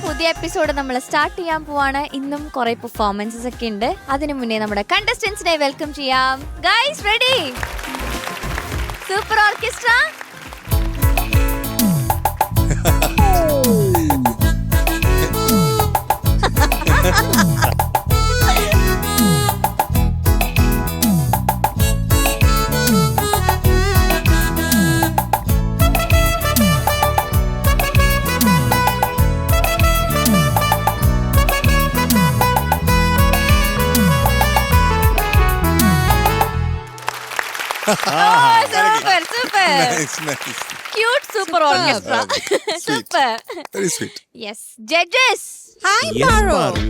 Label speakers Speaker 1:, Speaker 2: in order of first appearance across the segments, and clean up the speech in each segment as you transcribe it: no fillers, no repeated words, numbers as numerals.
Speaker 1: പുതിയ എപ്പിസോഡ് നമ്മൾ സ്റ്റാർട്ട് ചെയ്യാൻ പോവാണ്. ഇന്നും കുറെ പെർഫോമൻസസ് ഒക്കെ ഉണ്ട്. അതിനു മുന്നേ നമ്മുടെ കണ്ടസ്റ്റന്റ്സിനെ വെൽക്കം ചെയ്യാം. Guys ready? Super orchestra. Super, super.
Speaker 2: Nice, nice.
Speaker 1: Cute super orchestra. Super.
Speaker 2: Very sweet.
Speaker 1: Yes. Judges.
Speaker 3: Hi,
Speaker 4: Yes,
Speaker 3: Paru.
Speaker 4: Paru.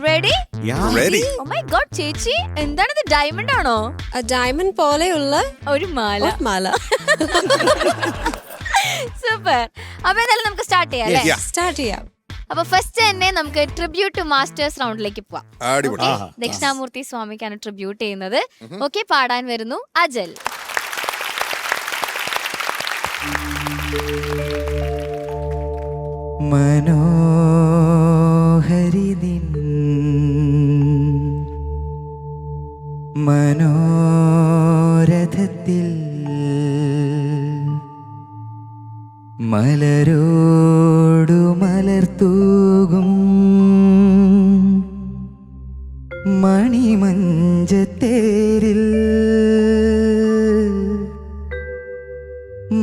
Speaker 1: Ready?
Speaker 4: Yeah.
Speaker 2: Ready?
Speaker 1: Oh my god, ചേച്ചി എന്താണിത്? ഡയമണ്ട് ആണോ?
Speaker 3: ഡയമണ്ട് പോലെയുള്ള
Speaker 1: ഒരു മാല.
Speaker 3: മാല.
Speaker 1: സൂപ്പർ. അപ്പൊ എന്തായാലും നമുക്ക് സ്റ്റാർട്ട് ചെയ്യാം അല്ലേ?
Speaker 2: Yeah.
Speaker 3: സ്റ്റാർട്ട് ചെയ്യാം.
Speaker 1: അപ്പൊ ഫസ്റ്റ് തന്നെ നമുക്ക് ട്രിബ്യൂട്ട് ടു മാസ്റ്റേഴ്സ് റൗണ്ടിലേക്ക് പോവാം.
Speaker 2: അടിപൊളി.
Speaker 1: ദക്ഷിണാമൂർത്തി സ്വാമിക്കാണ് ട്രിബ്യൂട്ട് ചെയ്യുന്നത്. ഓക്കെ, പാടാൻ വരുന്നു അജൽ.
Speaker 4: മനോഹരി നിൻ മനോരഥത്തിൽ മലരോടു മലർത്തൂകും മണിമഞ്ചത്തേരിൽ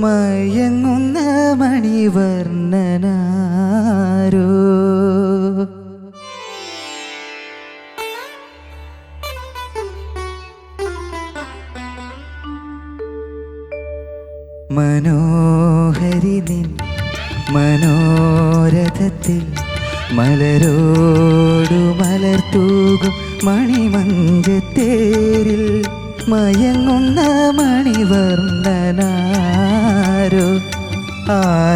Speaker 4: മയങ്ങുന്ന മണിവർണ്ണനാരോ മനോഹരി നിൻ മനോരഥത്തിൽ മലരോടു മലർത്തൂകും മണിമഞ്ചത്തേരിൽ മയങ്ങുന്ന മണിവർണ്ണനാരോ ആരാധകനാണോ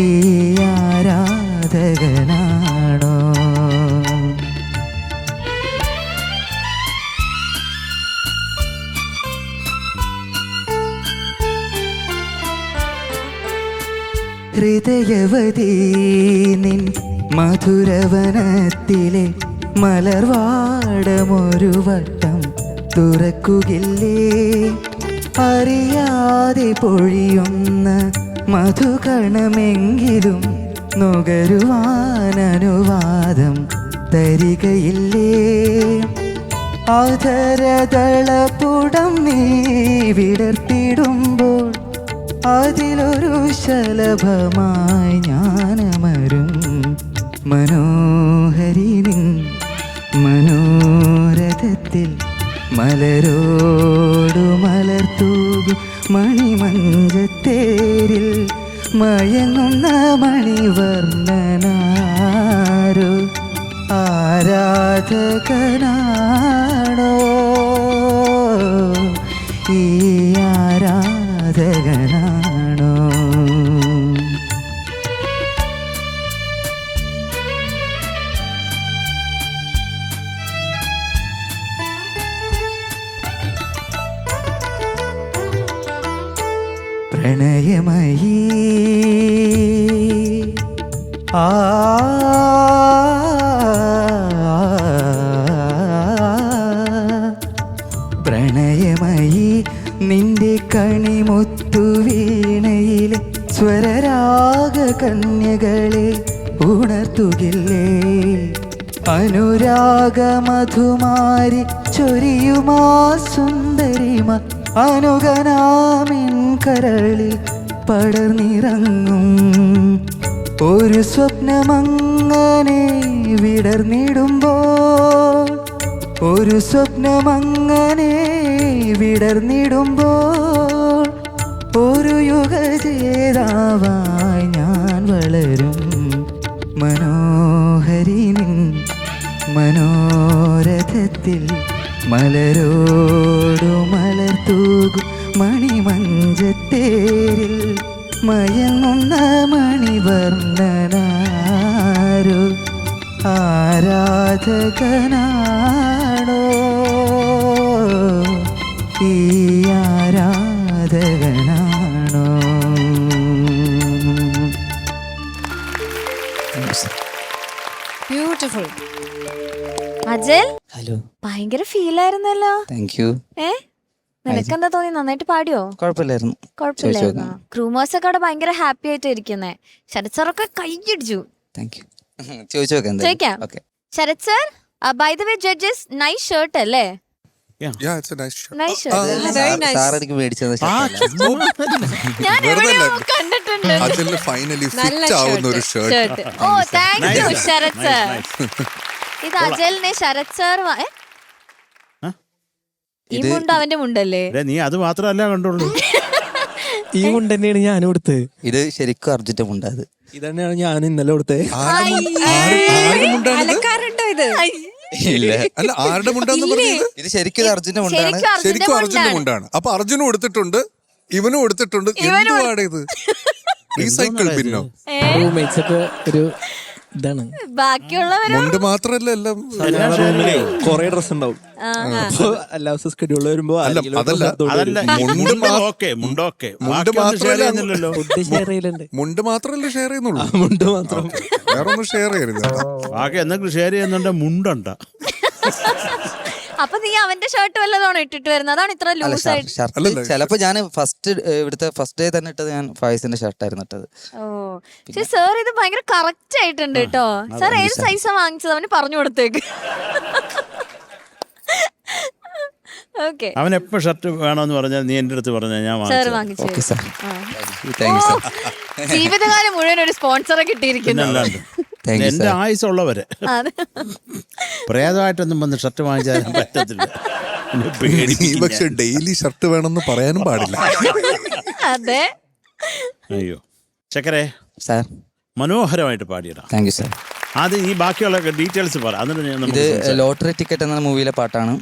Speaker 4: ഈ ആരാധകനാണോ ഹൃദയവതീ നിൻ മധുരവനത്തിലെ മലർവാടമൊരു വട്ടം തുറക്കുകില്ലേ അറിയാതെ പൊഴിയുന്ന മധുകണമെങ്കിലും നുകരുവാനനുവാദം തരികയില്ലേ ആധരദളപുടം നീ വിടർത്തിടുമ്പോൾ അതിലൊരു ശലഭമായി ഞാനമരും മനോഹരി നിൻ മനോരഥത്തിൽ മലരോടു മലർത്തൂകും മണിമഞ്ചത്തേരിൽ മയങ്ങുന്ന മണിവർണ്ണനാരോ ആരാധകനാണോ ഈ ആരാധകനാണോ പ്രണയമയീ പ്രണയമയീ നിന്റെ കണിമുത്തു വീണയിലെ സ്വരരാഗ കന്യകളെ ഉണർത്തുകില്ലേ അനുരാഗ മധുമാരി ചൊരിയുമാ സുന്ദരിമ അനുഗനാമിൻ കരളിൽ പടർന്നിറങ്ങും ഒരു സ്വപ്നമങ്ങനെ വിടർന്നിടുമ്പോൾ ഒരു സ്വപ്നമങ്ങനെ വിടർന്നിടുമ്പോൾ ഒരു യുഗജേതാവായി ഞാൻ വളരും മനോഹരി നിൻ മനോരഥത്തിൽ മലരോടു മലർത്തൂകും മണിമഞ്ചത്തേരിൽ മയങ്ങുന്ന മണിവർണ്ണനാരോ ആരാധകനാണോ ഈ ആരാധകനാണോ
Speaker 1: ബ്യൂട്ടിഫുൾ. അജൽ,
Speaker 4: ഹലോ,
Speaker 1: ഭയങ്കര ഫീൽ ആയിരുന്നല്ലോ.
Speaker 4: Thank you.
Speaker 1: നിനക്കെന്താ തോന്നി? നന്നായിട്ട് പാടിയോ?
Speaker 4: കുഴപ്പമില്ലായിരുന്നു.
Speaker 1: കുഴപ്പമില്ലായിരുന്നു. ക്രൂമേഴ്സ് ഒക്കെ അവിടെ ഭയങ്കര ഹാപ്പി ആയിട്ട് ഇരിക്കുന്നേ. ശരത് സാറൊക്കെ കൈയടിച്ചു.
Speaker 4: Thank you. ചോദിച്ചു നോക്കാം.
Speaker 1: ചോദിക്കാം.
Speaker 4: Okay.
Speaker 1: Sarath sir, by the way judges, nice shirt അല്ലേ?
Speaker 2: Yeah, it's a nice shirt.
Speaker 1: Nice shirt.
Speaker 4: Sir എനിക്ക് മേടിച്ചത്
Speaker 1: ഞാൻ എവിടെയോ കണ്ടിട്ടുണ്ട്.
Speaker 2: അതിൽ ഫൈനലി
Speaker 3: നല്ല
Speaker 2: ഫിറ്റ് ആവുന്ന ഒരു shirt.
Speaker 1: Shirt. Oh, thank you Sarath sir. ഇത് അജലിനെ ശരത് സാർ ഈ മുണ്ട് അവന്റെ മുണ്ടല്ലേ?
Speaker 5: നീ അത് മാത്രമല്ല കണ്ടോളൂ.
Speaker 6: ഈ മുണ്ട് തന്നെയാണ് ഞാനും കൊടുത്തത്.
Speaker 4: ഇത് ശരിക്കും അർജന്റ് മുണ്ട്. അത്
Speaker 6: ഇതന്നെയാണ് ഞാൻ ഇന്നലെ കൊടുത്തത്.
Speaker 3: അലക്കാറുണ്ടോ ഇത്?
Speaker 4: ഇല്ല,
Speaker 2: അല്ല, ആരുടെ മുണ്ടാന്ന് പറഞ്ഞത്?
Speaker 4: ഇത് ശരിക്കും അർജന്റ് മുണ്ടാണ്.
Speaker 2: ശരിക്കും അർജുന്റെ മുണ്ടാണ്. അപ്പൊ അർജുനും കൊടുത്തിട്ടുണ്ട്, ഇവനും കൊടുത്തിട്ടുണ്ട്. എന്തുവാണ് ഇത്? റീസൈക്കിൾ ബിന്നോ?
Speaker 6: റൂംമേറ്റ്സ് ഒക്കെ ഒരു ഇതാണ്.
Speaker 1: ബാക്കിയുള്ളവരോ?
Speaker 2: മുണ്ട് മാത്രല്ല, എല്ലാം
Speaker 6: കൊറേ ഡ്രസ് ഉണ്ടാവും. എല്ലാ ദിവസവും സ്കെഡ്യൂൾ വരുമ്പോ
Speaker 2: അല്ല, അതല്ല, മുണ്ട് മാത്രമല്ല,
Speaker 6: ഫുഡ് ഷെയർ ചെയ്യലുണ്ട്.
Speaker 2: മുണ്ട് മാത്രല്ലേ ഷെയർ ചെയ്യുന്നുള്ളൂ.
Speaker 6: മുണ്ട് മാത്രം.
Speaker 2: വേറെ ഒന്നും ഷെയർ ചെയ്യരുത്.
Speaker 5: ബാക്കി എന്തെങ്കിലും ഷെയർ ചെയ്യുന്നുണ്ട്, മുണ്ടണ്ട.
Speaker 1: അപ്പൊ നീ അവന്റെ ഷർട്ട് വല്ലതാണോ ഇട്ടിട്ട് വരുന്നത്? അതാണ് ഇത്ര ലൂസ് ആയിട്ട്.
Speaker 4: ഷർട്ട് ചിലപ്പോ ഞാൻ ഇവിടുത്തെ ഫസ്റ്റ് ഡേ തന്നെ ഇട്ടത് ഞാൻ ഫായിസിന്റെ ഷർട്ടായിരുന്നു ഇട്ടത്.
Speaker 1: ഓ, പക്ഷെ സാർ ഇത് ഭയങ്കര കറക്റ്റ് ആയിട്ടുണ്ട് കേട്ടോ. സാർ ഏത് സൈസാ വാങ്ങിച്ചത്? അവന് പറഞ്ഞു കൊടുത്തേക്ക്. ഓക്കെ.
Speaker 5: അവൻ എപ്പോ ഷർട്ട് വേണമെന്ന് പറഞ്ഞാൽ നീ എന്റെ അടുത്ത് പറഞ്ഞാൽ ഞാൻ
Speaker 1: സാർ
Speaker 5: വാങ്ങിച്ചു.
Speaker 4: ഓക്കെ
Speaker 1: വാങ്ങിച്ചു.
Speaker 4: Sir, thank you sir.
Speaker 1: ജീവിതകാലം മുഴുവൻ ഒരു സ്പോൺസറെ കിട്ടിയിരിക്കുന്നു.
Speaker 5: അല്ലാണ്ട്
Speaker 4: താങ്ക് യു
Speaker 5: എന്റെ
Speaker 4: സാർ.
Speaker 5: ആയുസുള്ളവരെ
Speaker 1: അതെ.
Speaker 5: പ്രേതമായിട്ടൊന്നും വന്ന് ഷർട്ട് വാങ്ങിച്ചാൽ പറ്റത്തില്ല. എന്നെ പേടിപ്പിക്കും
Speaker 2: നീ പക്ഷെ ഡെയിലി ഷർട്ട് വേണമെന്ന് പറയാനും പാടില്ല.
Speaker 1: അതെ.
Speaker 5: അയ്യോ ചക്കരെ,
Speaker 4: സാർ,
Speaker 5: മനോഹരമായിട്ട് പാടിയടാ.
Speaker 4: Thank you sir.
Speaker 5: ആദ്യം ഈ ബാക്കിയുള്ള ഡീറ്റെയിൽസ് പറ. എന്നിട്ട്
Speaker 4: ഇത് ലോട്ടറി ടിക്കറ്റ് എന്ന മൂവിയിലെ പാട്ടാണ്.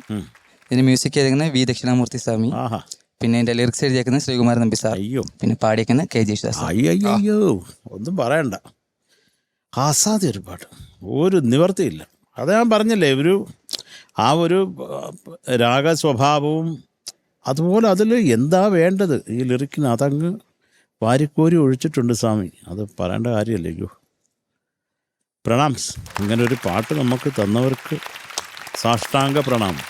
Speaker 4: ഇതിന് മ്യൂസിക് ചെയ്തിരിക്കുന്നത് വി ദക്ഷിണാമൂർത്തി സ്വാമി.
Speaker 5: ആഹാ.
Speaker 4: പിന്നെ ഇതിന്റെ ലിറിക്സ് എഴുതിയേക്കുന്നത് ശ്രീകുമാരൻ നമ്പി സാർ.
Speaker 5: അയ്യോ.
Speaker 4: പിന്നെ പാടിയേക്കുന്നത് കെ ജേശുദാസ് സാർ.
Speaker 5: അയ്യോ ഒന്നും പറയണ്ട. അസാധ്യ ഒരു പാട്ട്, ഒരു നിവർത്തിയില്ല. അത് ഞാൻ പറഞ്ഞില്ലേ, ആ ഒരു രാഗ സ്വഭാവവും അതുപോലെ അതിൽ എന്താ വേണ്ടത് ഈ ലിറിക്കിന് അതങ്ങ് വാരിക്കോരി ഒഴിച്ചിട്ടുണ്ട് സ്വാമി. അത് പറയേണ്ട കാര്യമല്ലേ. അയ്യോ, പ്രണാംസ്. ഇങ്ങനെ ഒരു പാട്ട് നമുക്ക് തന്നവർക്ക് സാഷ്ടാംഗ പ്രണാമം.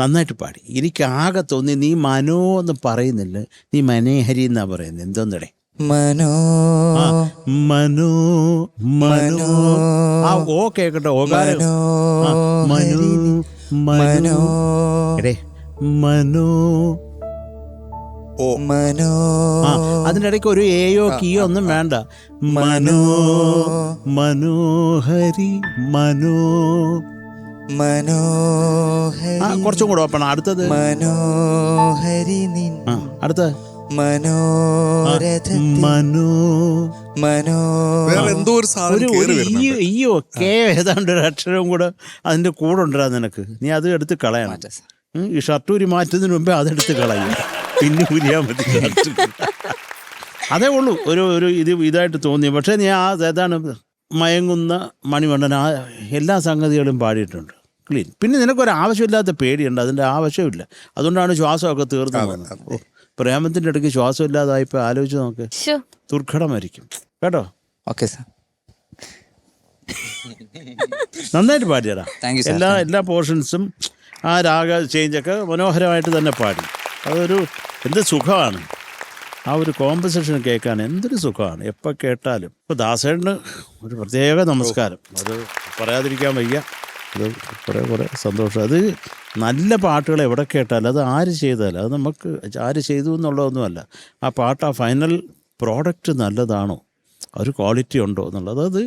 Speaker 5: നന്നായിട്ട് പാടി. എനിക്ക് ആകെ തോന്നി നീ മനോ എന്ന് പറയുന്നില്ല, നീ മനേഹരി എന്നാ പറയുന്നത്. എന്തോന്നടേ
Speaker 4: മനോ
Speaker 5: മനോ മനോ. ആ ഓ കേക്കട്ടെ. ഓകാരം. മനോ മനോ എടേ മനോ.
Speaker 2: ഓ,
Speaker 4: മനോ.
Speaker 5: അതിൻ്റെ ഇടയ്ക്ക് ഒരു ഏയോ കീയോ ഒന്നും വേണ്ട. മനോ മനോഹരി മനോ.
Speaker 4: മനോഹരി.
Speaker 5: കുറച്ചും കൂടെ ഓപ്പണ. അടുത്തത്
Speaker 4: മനോഹരി നിൻ.
Speaker 5: അടുത്ത
Speaker 4: മനോരഥ
Speaker 5: മനോ
Speaker 4: മനോ.
Speaker 2: വേറെ എന്തോ ഒരു സാധനം കേറി വരുന്നുണ്ട്.
Speaker 5: ഈ ഒക്കെ ഏതാണ്ട് ഒരു അക്ഷരവും കൂടെ അതിന്റെ കൂടെ ഉണ്ടാ നിനക്ക്. നീ അത് എടുത്ത് കളയണം. ഈ ഷർട്ട് ഊരി മാറ്റുന്നതിന് മുമ്പേ അതെടുത്ത് കളയും, പിന്നെ ഊരിയാൽ മതി ഷർട്ട്. അതേ ഉള്ളൂ. ഒരു ഇതായിട്ട് തോന്നി. പക്ഷേ നീ ഏതാണ് മയങ്ങുന്ന മണിവണ്ണൻ എല്ലാ സംഗതികളും പാടിയിട്ടുണ്ട് ക്ലീൻ. പിന്നെ നിനക്കൊരു ആവശ്യമില്ലാത്ത പേടിയുണ്ട്, അതിൻ്റെ ആവശ്യമില്ല. അതുകൊണ്ടാണ് ശ്വാസമൊക്കെ തീർന്നു പോകുന്നത്. പ്രേമത്തിൻ്റെ ഇടയ്ക്ക് ശ്വാസം ഇല്ലാതായിപ്പോൾ ആലോചിച്ച് നോക്ക്, ദുർഘടമായിരിക്കും കേട്ടോ.
Speaker 4: ഓക്കെ സാർ,
Speaker 5: നന്നായിട്ട് പാടിയടാ.
Speaker 4: Thank you sir.
Speaker 5: എല്ലാ പോർഷൻസും ആ രാഗ ചേഞ്ചൊക്കെ മനോഹരമായിട്ട് തന്നെ പാടി. അതൊരു എന്ത് സുഖമാണ് ആ ഒരു കോമ്പസിഷൻ കേൾക്കാൻ, എന്തൊരു സുഖമാണ് എപ്പോൾ കേട്ടാലും. ഇപ്പോൾ ദാസേട്ടന് ഒരു പ്രത്യേക നമസ്കാരം, അത് പറയാതിരിക്കാൻ വയ്യ. അത് കുറേ സന്തോഷം. അത് നല്ല പാട്ടുകൾ എവിടെ കേട്ടാലും, അത് ആര് ചെയ്താലും, അത് നമുക്ക് ആര് ചെയ്തു എന്നുള്ളതൊന്നുമല്ല. ആ പാട്ട്, ആ ഫൈനൽ പ്രോഡക്റ്റ് നല്ലതാണോ, ഒരു ക്വാളിറ്റി ഉണ്ടോ എന്നുള്ളത്. അത്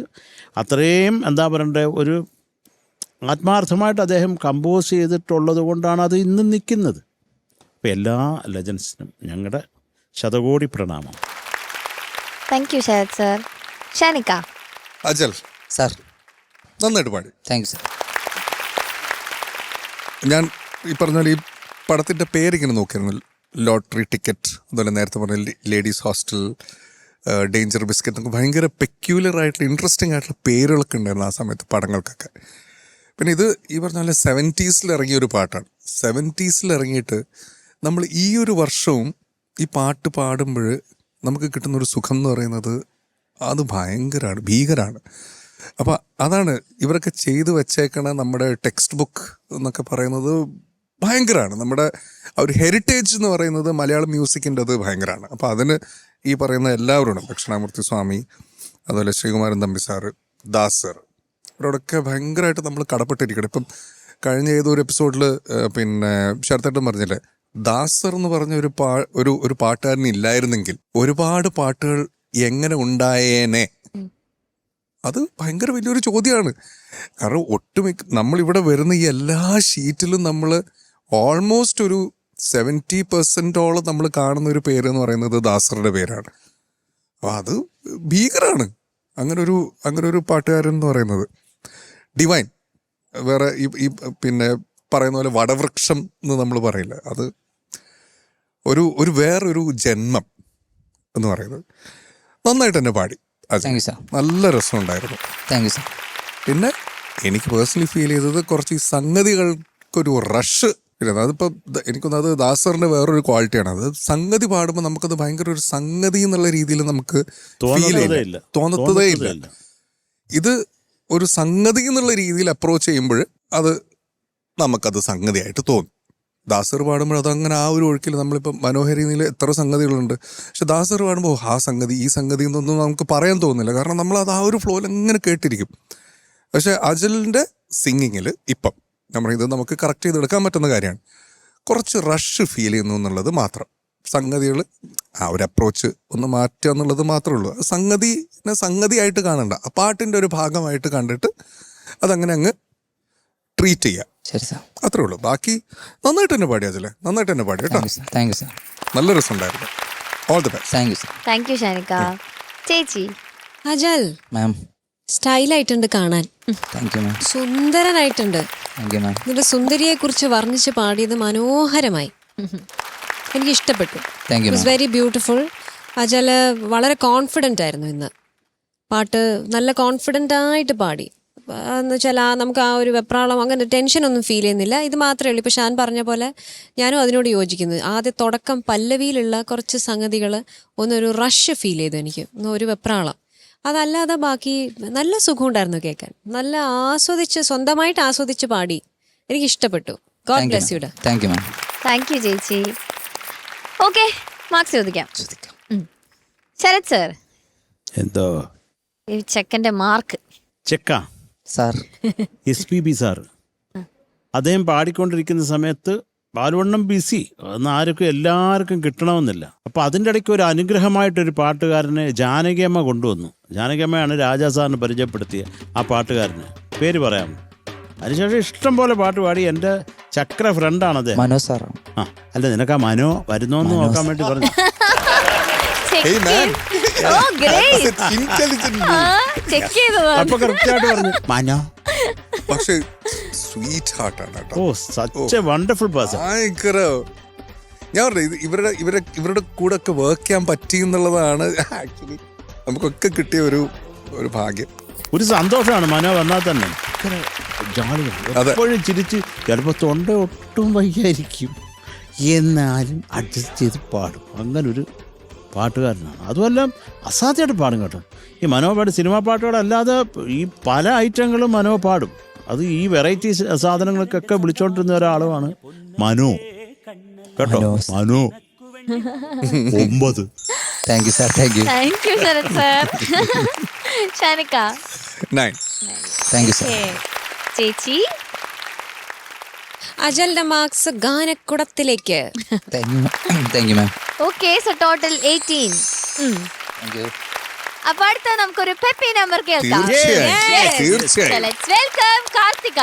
Speaker 5: അത്രയും എന്താ പറയണ്ടേ, ഒരു ആത്മാർത്ഥമായിട്ട് അദ്ദേഹം കമ്പോസ് ചെയ്തിട്ടുള്ളത് കൊണ്ടാണ് അത് ഇന്നും നിൽക്കുന്നത്. അപ്പോൾ എല്ലാ ലെജൻസിനും ഞങ്ങളുടെ ശതകോടി പ്രണാമം.
Speaker 1: Thank you Sharath sir. Shanikka.
Speaker 2: Ajal
Speaker 4: sir,
Speaker 2: നന്നായിട്ട് പാടി.
Speaker 4: Thank you sir.
Speaker 2: ഞാൻ ഈ പറഞ്ഞ പോലെ ഈ പടത്തിൻ്റെ പേരിങ്ങനെ നോക്കിയിരുന്നു. ലോട്ടറി ടിക്കറ്റ്, അതുപോലെ നേരത്തെ പറഞ്ഞ ലേഡീസ് ഹോസ്റ്റൽ, ഡേഞ്ചർ ബിസ്ക്കറ്റ്, നമുക്ക് ഭയങ്കര പെക്യുലർ ആയിട്ടുള്ള ഇൻട്രസ്റ്റിംഗ് ആയിട്ടുള്ള പേരുകളൊക്കെ ഉണ്ടായിരുന്നു ആ സമയത്ത് പടങ്ങൾക്കൊക്കെ. പിന്നെ ഇത് ഈ പറഞ്ഞ പോലെ 70s ഇറങ്ങിയൊരു പാട്ടാണ്. 70s ഇറങ്ങിയിട്ട് നമ്മൾ ഈ ഒരു വർഷവും ഈ പാട്ട് പാടുമ്പോൾ നമുക്ക് കിട്ടുന്നൊരു സുഖം എന്ന് പറയുന്നത് അത് ഭയങ്കരമാണ്, ഭീകരമാണ്. അപ്പോൾ അതാണ് ഇവരൊക്കെ ചെയ്തു വെച്ചേക്കണ നമ്മുടെ ടെക്സ്റ്റ് ബുക്ക് എന്നൊക്കെ പറയുന്നത് ഭയങ്കരമാണ്. നമ്മുടെ ആ ഒരു ഹെറിറ്റേജ് എന്ന് പറയുന്നത് മലയാളം മ്യൂസിക്കിൻ്റെ അത് ഭയങ്കരമാണ്. അപ്പോൾ അതിന് ഈ പറയുന്ന എല്ലാവരോടും ദക്ഷിണാമൂർത്തി സ്വാമി, അതുപോലെ ശ്രീകുമാരൻ തമ്പി സാറ്, ദാസ് സാർ, അവരോടൊക്കെ ഭയങ്കരമായിട്ട് നമ്മൾ കടപ്പെട്ടിരിക്കണം. ഇപ്പം കഴിഞ്ഞ ഏതൊരു എപ്പിസോഡിൽ പിന്നെ ശരത്തേട്ടൻ പറഞ്ഞില്ലേ, ദാസ് സർ എന്ന് പറഞ്ഞ ഒരു പാട്ടുകാരൻ ഇല്ലായിരുന്നെങ്കിൽ ഒരുപാട് പാട്ടുകൾ എങ്ങനെ ഉണ്ടായേനെ. അത് ഭയങ്കര വലിയൊരു ചോദ്യമാണ്. കാരണം ഒട്ടുമിക്ക നമ്മളിവിടെ വരുന്ന ഈ എല്ലാ ഷീറ്റിലും നമ്മൾ ഓൾമോസ്റ്റ് ഒരു 70% നമ്മൾ കാണുന്ന ഒരു പേര് എന്ന് പറയുന്നത് ദാസറുടെ പേരാണ്. അപ്പോൾ അത് ഭീകരമാണ്. അങ്ങനെ ഒരു പാട്ടുകാരൻ എന്ന് പറയുന്നത്. ഡിവൈൻ വേറെ ഈ പിന്നെ പറയുന്ന പോലെ വടവൃക്ഷം എന്ന് നമ്മൾ പറയില്ല, അത് ഒരു വേറൊരു ജന്മം എന്ന് പറയുന്നത്. നന്നായിട്ട് തന്നെ പാടി,
Speaker 4: താങ്ക് യു സാർ.
Speaker 2: നല്ല രസമുണ്ടായിരുന്നു.
Speaker 4: Thank you sir.
Speaker 2: പിന്നെ എനിക്ക് പേഴ്സണലി ഫീൽ ചെയ്തത് കുറച്ച് ഈ സംഗതികൾക്കൊരു റഷ്. അതിപ്പോൾ എനിക്കൊന്നത് ദാസറിന്റെ വേറൊരു ക്വാളിറ്റിയാണ്. അത് സംഗതി പാടുമ്പോൾ നമുക്കത് ഭയങ്കര ഒരു സംഗതി എന്നുള്ള രീതിയിൽ നമുക്ക് ഫീൽ ചെയ്യില്ല, തോന്നത്തതേ ഇല്ല. ഇത് ഒരു സംഗതി എന്നുള്ള രീതിയിൽ അപ്രോച്ച് ചെയ്യുമ്പോൾ അത് നമുക്കത് സംഗതിയായിട്ട് തോന്നും. ദാസർ പാടുമ്പോൾ അതങ്ങനെ ആ ഒരു ഒഴുക്കിൽ നമ്മളിപ്പോൾ മനോഹരിയിൽ എത്ര സംഗതികളുണ്ട്, പക്ഷെ ദാസർ പാടുമ്പോൾ ആ സംഗതി ഈ സംഗതി എന്നൊന്നും നമുക്ക് പറയാൻ തോന്നുന്നില്ല. കാരണം നമ്മളത് ആ ഒരു ഫ്ലോയിൽ അങ്ങനെ കേട്ടിരിക്കും. പക്ഷെ അജലിൻ്റെ സിംഗിങ്ങിൽ ഇപ്പം നമ്മൾ ഇത് നമുക്ക് കറക്റ്റ് ചെയ്തെടുക്കാൻ പറ്റുന്ന കാര്യമാണ്. കുറച്ച് റഷ് ഫീൽ ചെയ്യുന്നു എന്നുള്ളത് മാത്രം. സംഗതികൾ ആ ഒരു അപ്രോച്ച് ഒന്ന് മാറ്റുക എന്നുള്ളത് മാത്രമേ ഉള്ളൂ. സംഗതിനെ സംഗതിയായിട്ട് കാണണ്ട, ആ പാട്ടിൻ്റെ ഒരു ഭാഗമായിട്ട് കണ്ടിട്ട് അതങ്ങനെ അങ്ങ് ട്രീറ്റ് ചെയ്യുക.
Speaker 4: ശരി സാർ.
Speaker 2: അത്രേ ഉള്ളൂ. ബാക്കി നന്നായിട്ട് തന്നെ പാടി അജലെ, നന്നായിട്ട് തന്നെ പാടി കേട്ടോ.
Speaker 4: Thank you sir.
Speaker 2: നല്ല രസമുണ്ടായിരുന്നു. All the best.
Speaker 4: Thank you sir.
Speaker 1: Thank you Shanikka. ചേച്ചി
Speaker 3: അജൽ
Speaker 4: മാം.
Speaker 3: സ്റ്റൈലായിട്ടുണ്ട് കാണാൻ,
Speaker 4: താങ്ക് യു മാം.
Speaker 3: സുന്ദരനായിട്ടുണ്ട്.
Speaker 4: Thank you ma'am.
Speaker 3: നിന്റെ സുന്ദരിയെ കുറിച്ച് വർണ്ണിച്ച് പാടിയത് മനോഹരമായി, എനിക്ക് ഇഷ്ടപ്പെട്ടു.
Speaker 4: Thank you
Speaker 3: it was very beautiful. Ajal വളരെ കോൺഫിഡൻ്റ് ആയിരുന്നു ഇന്ന്. പാട്ട് നല്ല കോൺഫിഡൻ്റ് ആയിട്ട് പാടി. എന്ന് വെച്ചാൽ നമുക്ക് ആ ഒരു വെപ്രാളം അങ്ങനെ ടെൻഷനൊന്നും ഫീൽ ചെയ്യുന്നില്ല. ഇത് മാത്രമേ ഉള്ളൂ. ഇപ്പോൾ ഷാൻ പറഞ്ഞ പോലെ ഞാനും അതിനോട് യോജിക്കുന്നു. ആദ്യ തുടക്കം പല്ലവിയിലുള്ള കുറച്ച് സംഗതികൾ ഒന്നൊരു റഷ് ഫീൽ ചെയ്തു എനിക്ക്, ഒരു വെപ്രാളം. അതല്ലാതെ ബാക്കി നല്ല സുഖമുണ്ടായിരുന്നു കേൾക്കാൻ. നല്ല സ്വന്തമായിട്ട് ആസ്വദിച്ച് പാടി. എനിക്ക് ഇഷ്ടപ്പെട്ടു. God bless you.
Speaker 4: Thank you ma'am.
Speaker 1: Thank you ചേച്ചി. ഓക്കെ, മാർക്സ് ചോദിക്കാം. ശരത് സർ,
Speaker 5: എന്തോ
Speaker 1: ഈ ചെക്കൻ്റെ മാർക്ക്.
Speaker 5: ചെക്ക
Speaker 4: സാർ.
Speaker 5: SPB സാറ് അദ്ദേഹം പാടിക്കൊണ്ടിരിക്കുന്ന സമയത്ത് ബാലവണ്ണം ബിസി, അന്ന് എല്ലാവർക്കും കിട്ടണമെന്നില്ല. അപ്പോൾ അതിൻ്റെ ഇടയ്ക്ക് ഒരു അനുഗ്രഹമായിട്ടൊരു പാട്ടുകാരനെ ജാനകിയമ്മ കൊണ്ടുവന്നു. ജാനകിയമ്മയാണ് രാജാ സാറിന് പരിചയപ്പെടുത്തിയ ആ പാട്ടുകാരന്. പേര് പറയാമോ? അതിനുശേഷം ഇഷ്ടം പോലെ പാട്ട് പാടി. എൻ്റെ ചക്ര ഫ്രണ്ടാണ് അദ്ദേഹം.
Speaker 4: മനോ സാറാണ്.
Speaker 5: ആ അല്ല, നിനക്ക് ആ മനോ വരുന്നോന്ന് നോക്കാൻ വേണ്ടി പറഞ്ഞു. അപ്പൊ കറക്റ്റായിട്ട് പറഞ്ഞു മനോ.
Speaker 2: പക്ഷേ സ്വീറ്റ് ഹാർട്ടാണ് കേട്ടോ.
Speaker 5: ഓ, സച്ച് എ വണ്ടർഫുൾ പേഴ്സൺ.
Speaker 2: ഭയങ്കര. ഞാൻ പറഞ്ഞു ഇവരുടെ കൂടെ ഒക്കെ വർക്ക് ചെയ്യാൻ പറ്റി എന്നുള്ളതാണ് ആക്ച്വലി നമുക്കൊക്കെ കിട്ടിയ ഒരു ഭാഗ്യം,
Speaker 5: ഒരു സന്തോഷമാണ്. മനോ വന്നാൽ തന്നെ
Speaker 2: അതെ.
Speaker 5: എപ്പോഴും ചിരിച്ച്, ചിലപ്പോൾ തൊണ്ട ഒട്ടും വയ്യായിരിക്കും, എന്നാലും അഡ്ജസ്റ്റ് ചെയ്ത് പാടും. അങ്ങനൊരു പാട്ടുകാരനാണ്. അതുമല്ല അസാധ്യമായിട്ട് പാടും കേട്ടോ. ഈ മനോ പാട് സിനിമാ പാട്ടുകളല്ലാതെ ഈ പല ഐറ്റങ്ങളും മനോ പാടും. അത് ഈ വെറൈറ്റി സാധനങ്ങൾക്കൊക്കെ വിളിച്ചോണ്ടിരുന്ന ഒരാളുമാണ് മനോ കേട്ടോ. Mano 9.
Speaker 4: Thank you sir. Thank you.
Speaker 1: Thank you Sharath sir. Shanikka
Speaker 2: 9.
Speaker 4: Thank you sir.
Speaker 1: ചേച്ചി.
Speaker 3: അജലിന്റെ മാർക്സ് ഗാനക്കുടത്തിലേക്ക്.
Speaker 4: Thank you ma'am.
Speaker 1: Okay, so total 18.
Speaker 4: Thank you.
Speaker 1: അപ്പൊ അടുത്ത നമുക്കൊരു പെപ്പി നമ്പർ കേൾക്കാം.
Speaker 2: തീർച്ചയായും.
Speaker 1: Let's welcome Karthika.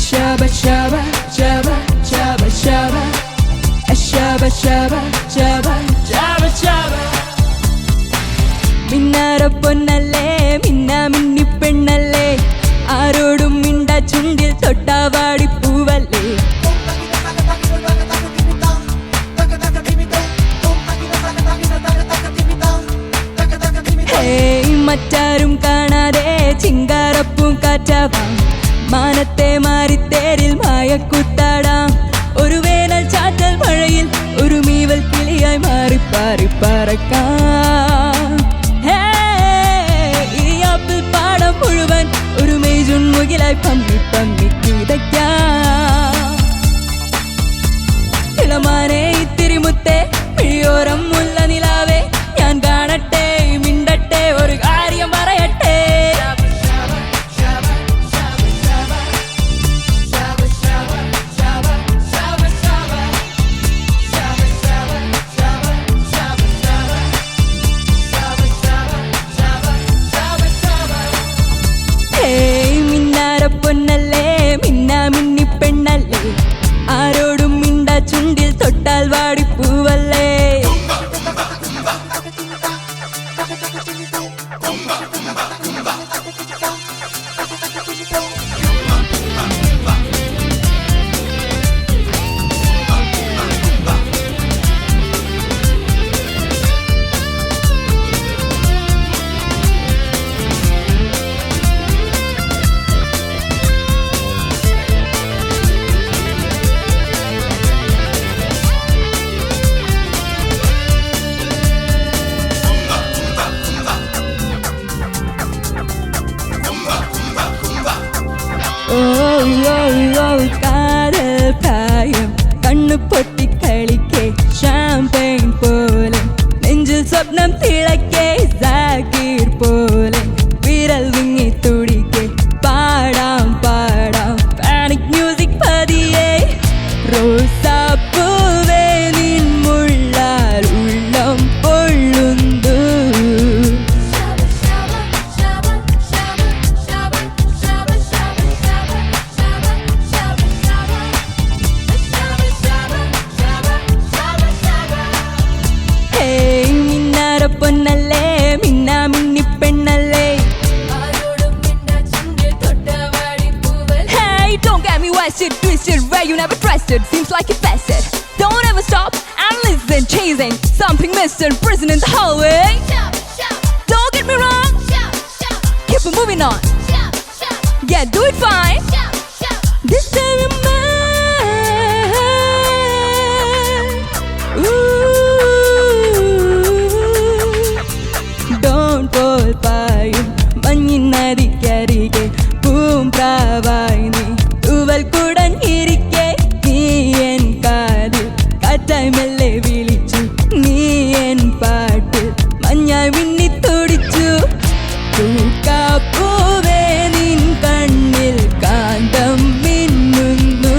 Speaker 7: Shabba shabba shabba shabba shabba shabba മിന്നാര പൊന്നല്ലേ മിന്നാ മിന്നി പെണ്ണല്ലേ ആരോടും മിണ്ട ചുണ്ടിൽ തൊട്ടാവാടി പൂവല്ലേ മറ്റാരും കാണാതെ ചിങ്കാരപ്പും കാറ്റാവാം മാനത്തെ മാറിത്തേരിൽ മായക്കുത്താടാം ഒരു വേനൽ ചാറ്റൽ മഴയിൽ ഒരു മീവൽ കിളിയായി മാറി പാറി പറക്കാം ഈ ആപ്പിൾ പാടം മുഴുവൻ ഒരു മെയ്ജുൺ മുകിലായി പമ്മി പമ്മി കിതയ്ക്കാം ഇളമാനെ ഇത്തിരി മുത്തേ മിഴിയോരം മുല്ല നിലാവേ ഞാൻ കാണട്ടെ മിണ്ടട്ടെ ഒരു കാര്യം പറയട്ടെ മിന്നാര പൊന്നല്ലേ മിന്നാ മിന്നി പെണ്ണല്ലേ ആരോടും മിണ്ട ചുണ്ടിൽ തൊട്ടാൽ വാടിപ്പൂവല്ലേ കാതൽ പ്രായം കണ്ണു പൊട്ടി കളിക്കേ ഷാമ്പെയിൻ പോലെ നെഞ്ചിൽ സ്വപ്നം തിളക്കേ സാഗീർ പോലെ വിരൽ വിങ്ങി തുടിക്കേ പാടാം പാടാം പാനിക് മ്യൂസിക് പതിയെ റോസാപ്പൂവേ നിൻ മുള്ളാൽ ഉള്ളം പൊള്ളുന്നു പൊന്നല്ലേ മിന്നാ മിന്നി പെണ്ണല്ലേ Hey, don't get me wasted, twisted, where you never trusted. Seems like you fasted. Don't ever stop and listen, chasing something missing, prison in the hallway. Don't get me wrong, keep it moving on. Yeah, do it fine. This time you're mine. Don't fall പായും മഞ്ഞിൻ നദിക്കരികെ പൂമ്പ്രാവായി നീ തൂവൽ കുടഞ്ഞിരിക്കെ നീ N കാതിൽ കാറ്റായി മെല്ലെ വിളിച്ചു നീ N പാട്ടിൽ മഞ്ഞായി മിന്നി തുടിച്ചു പൂക്കാപ്പൂവേ നിൻ കണ്ണിൽ കാന്തം മിന്നുന്നു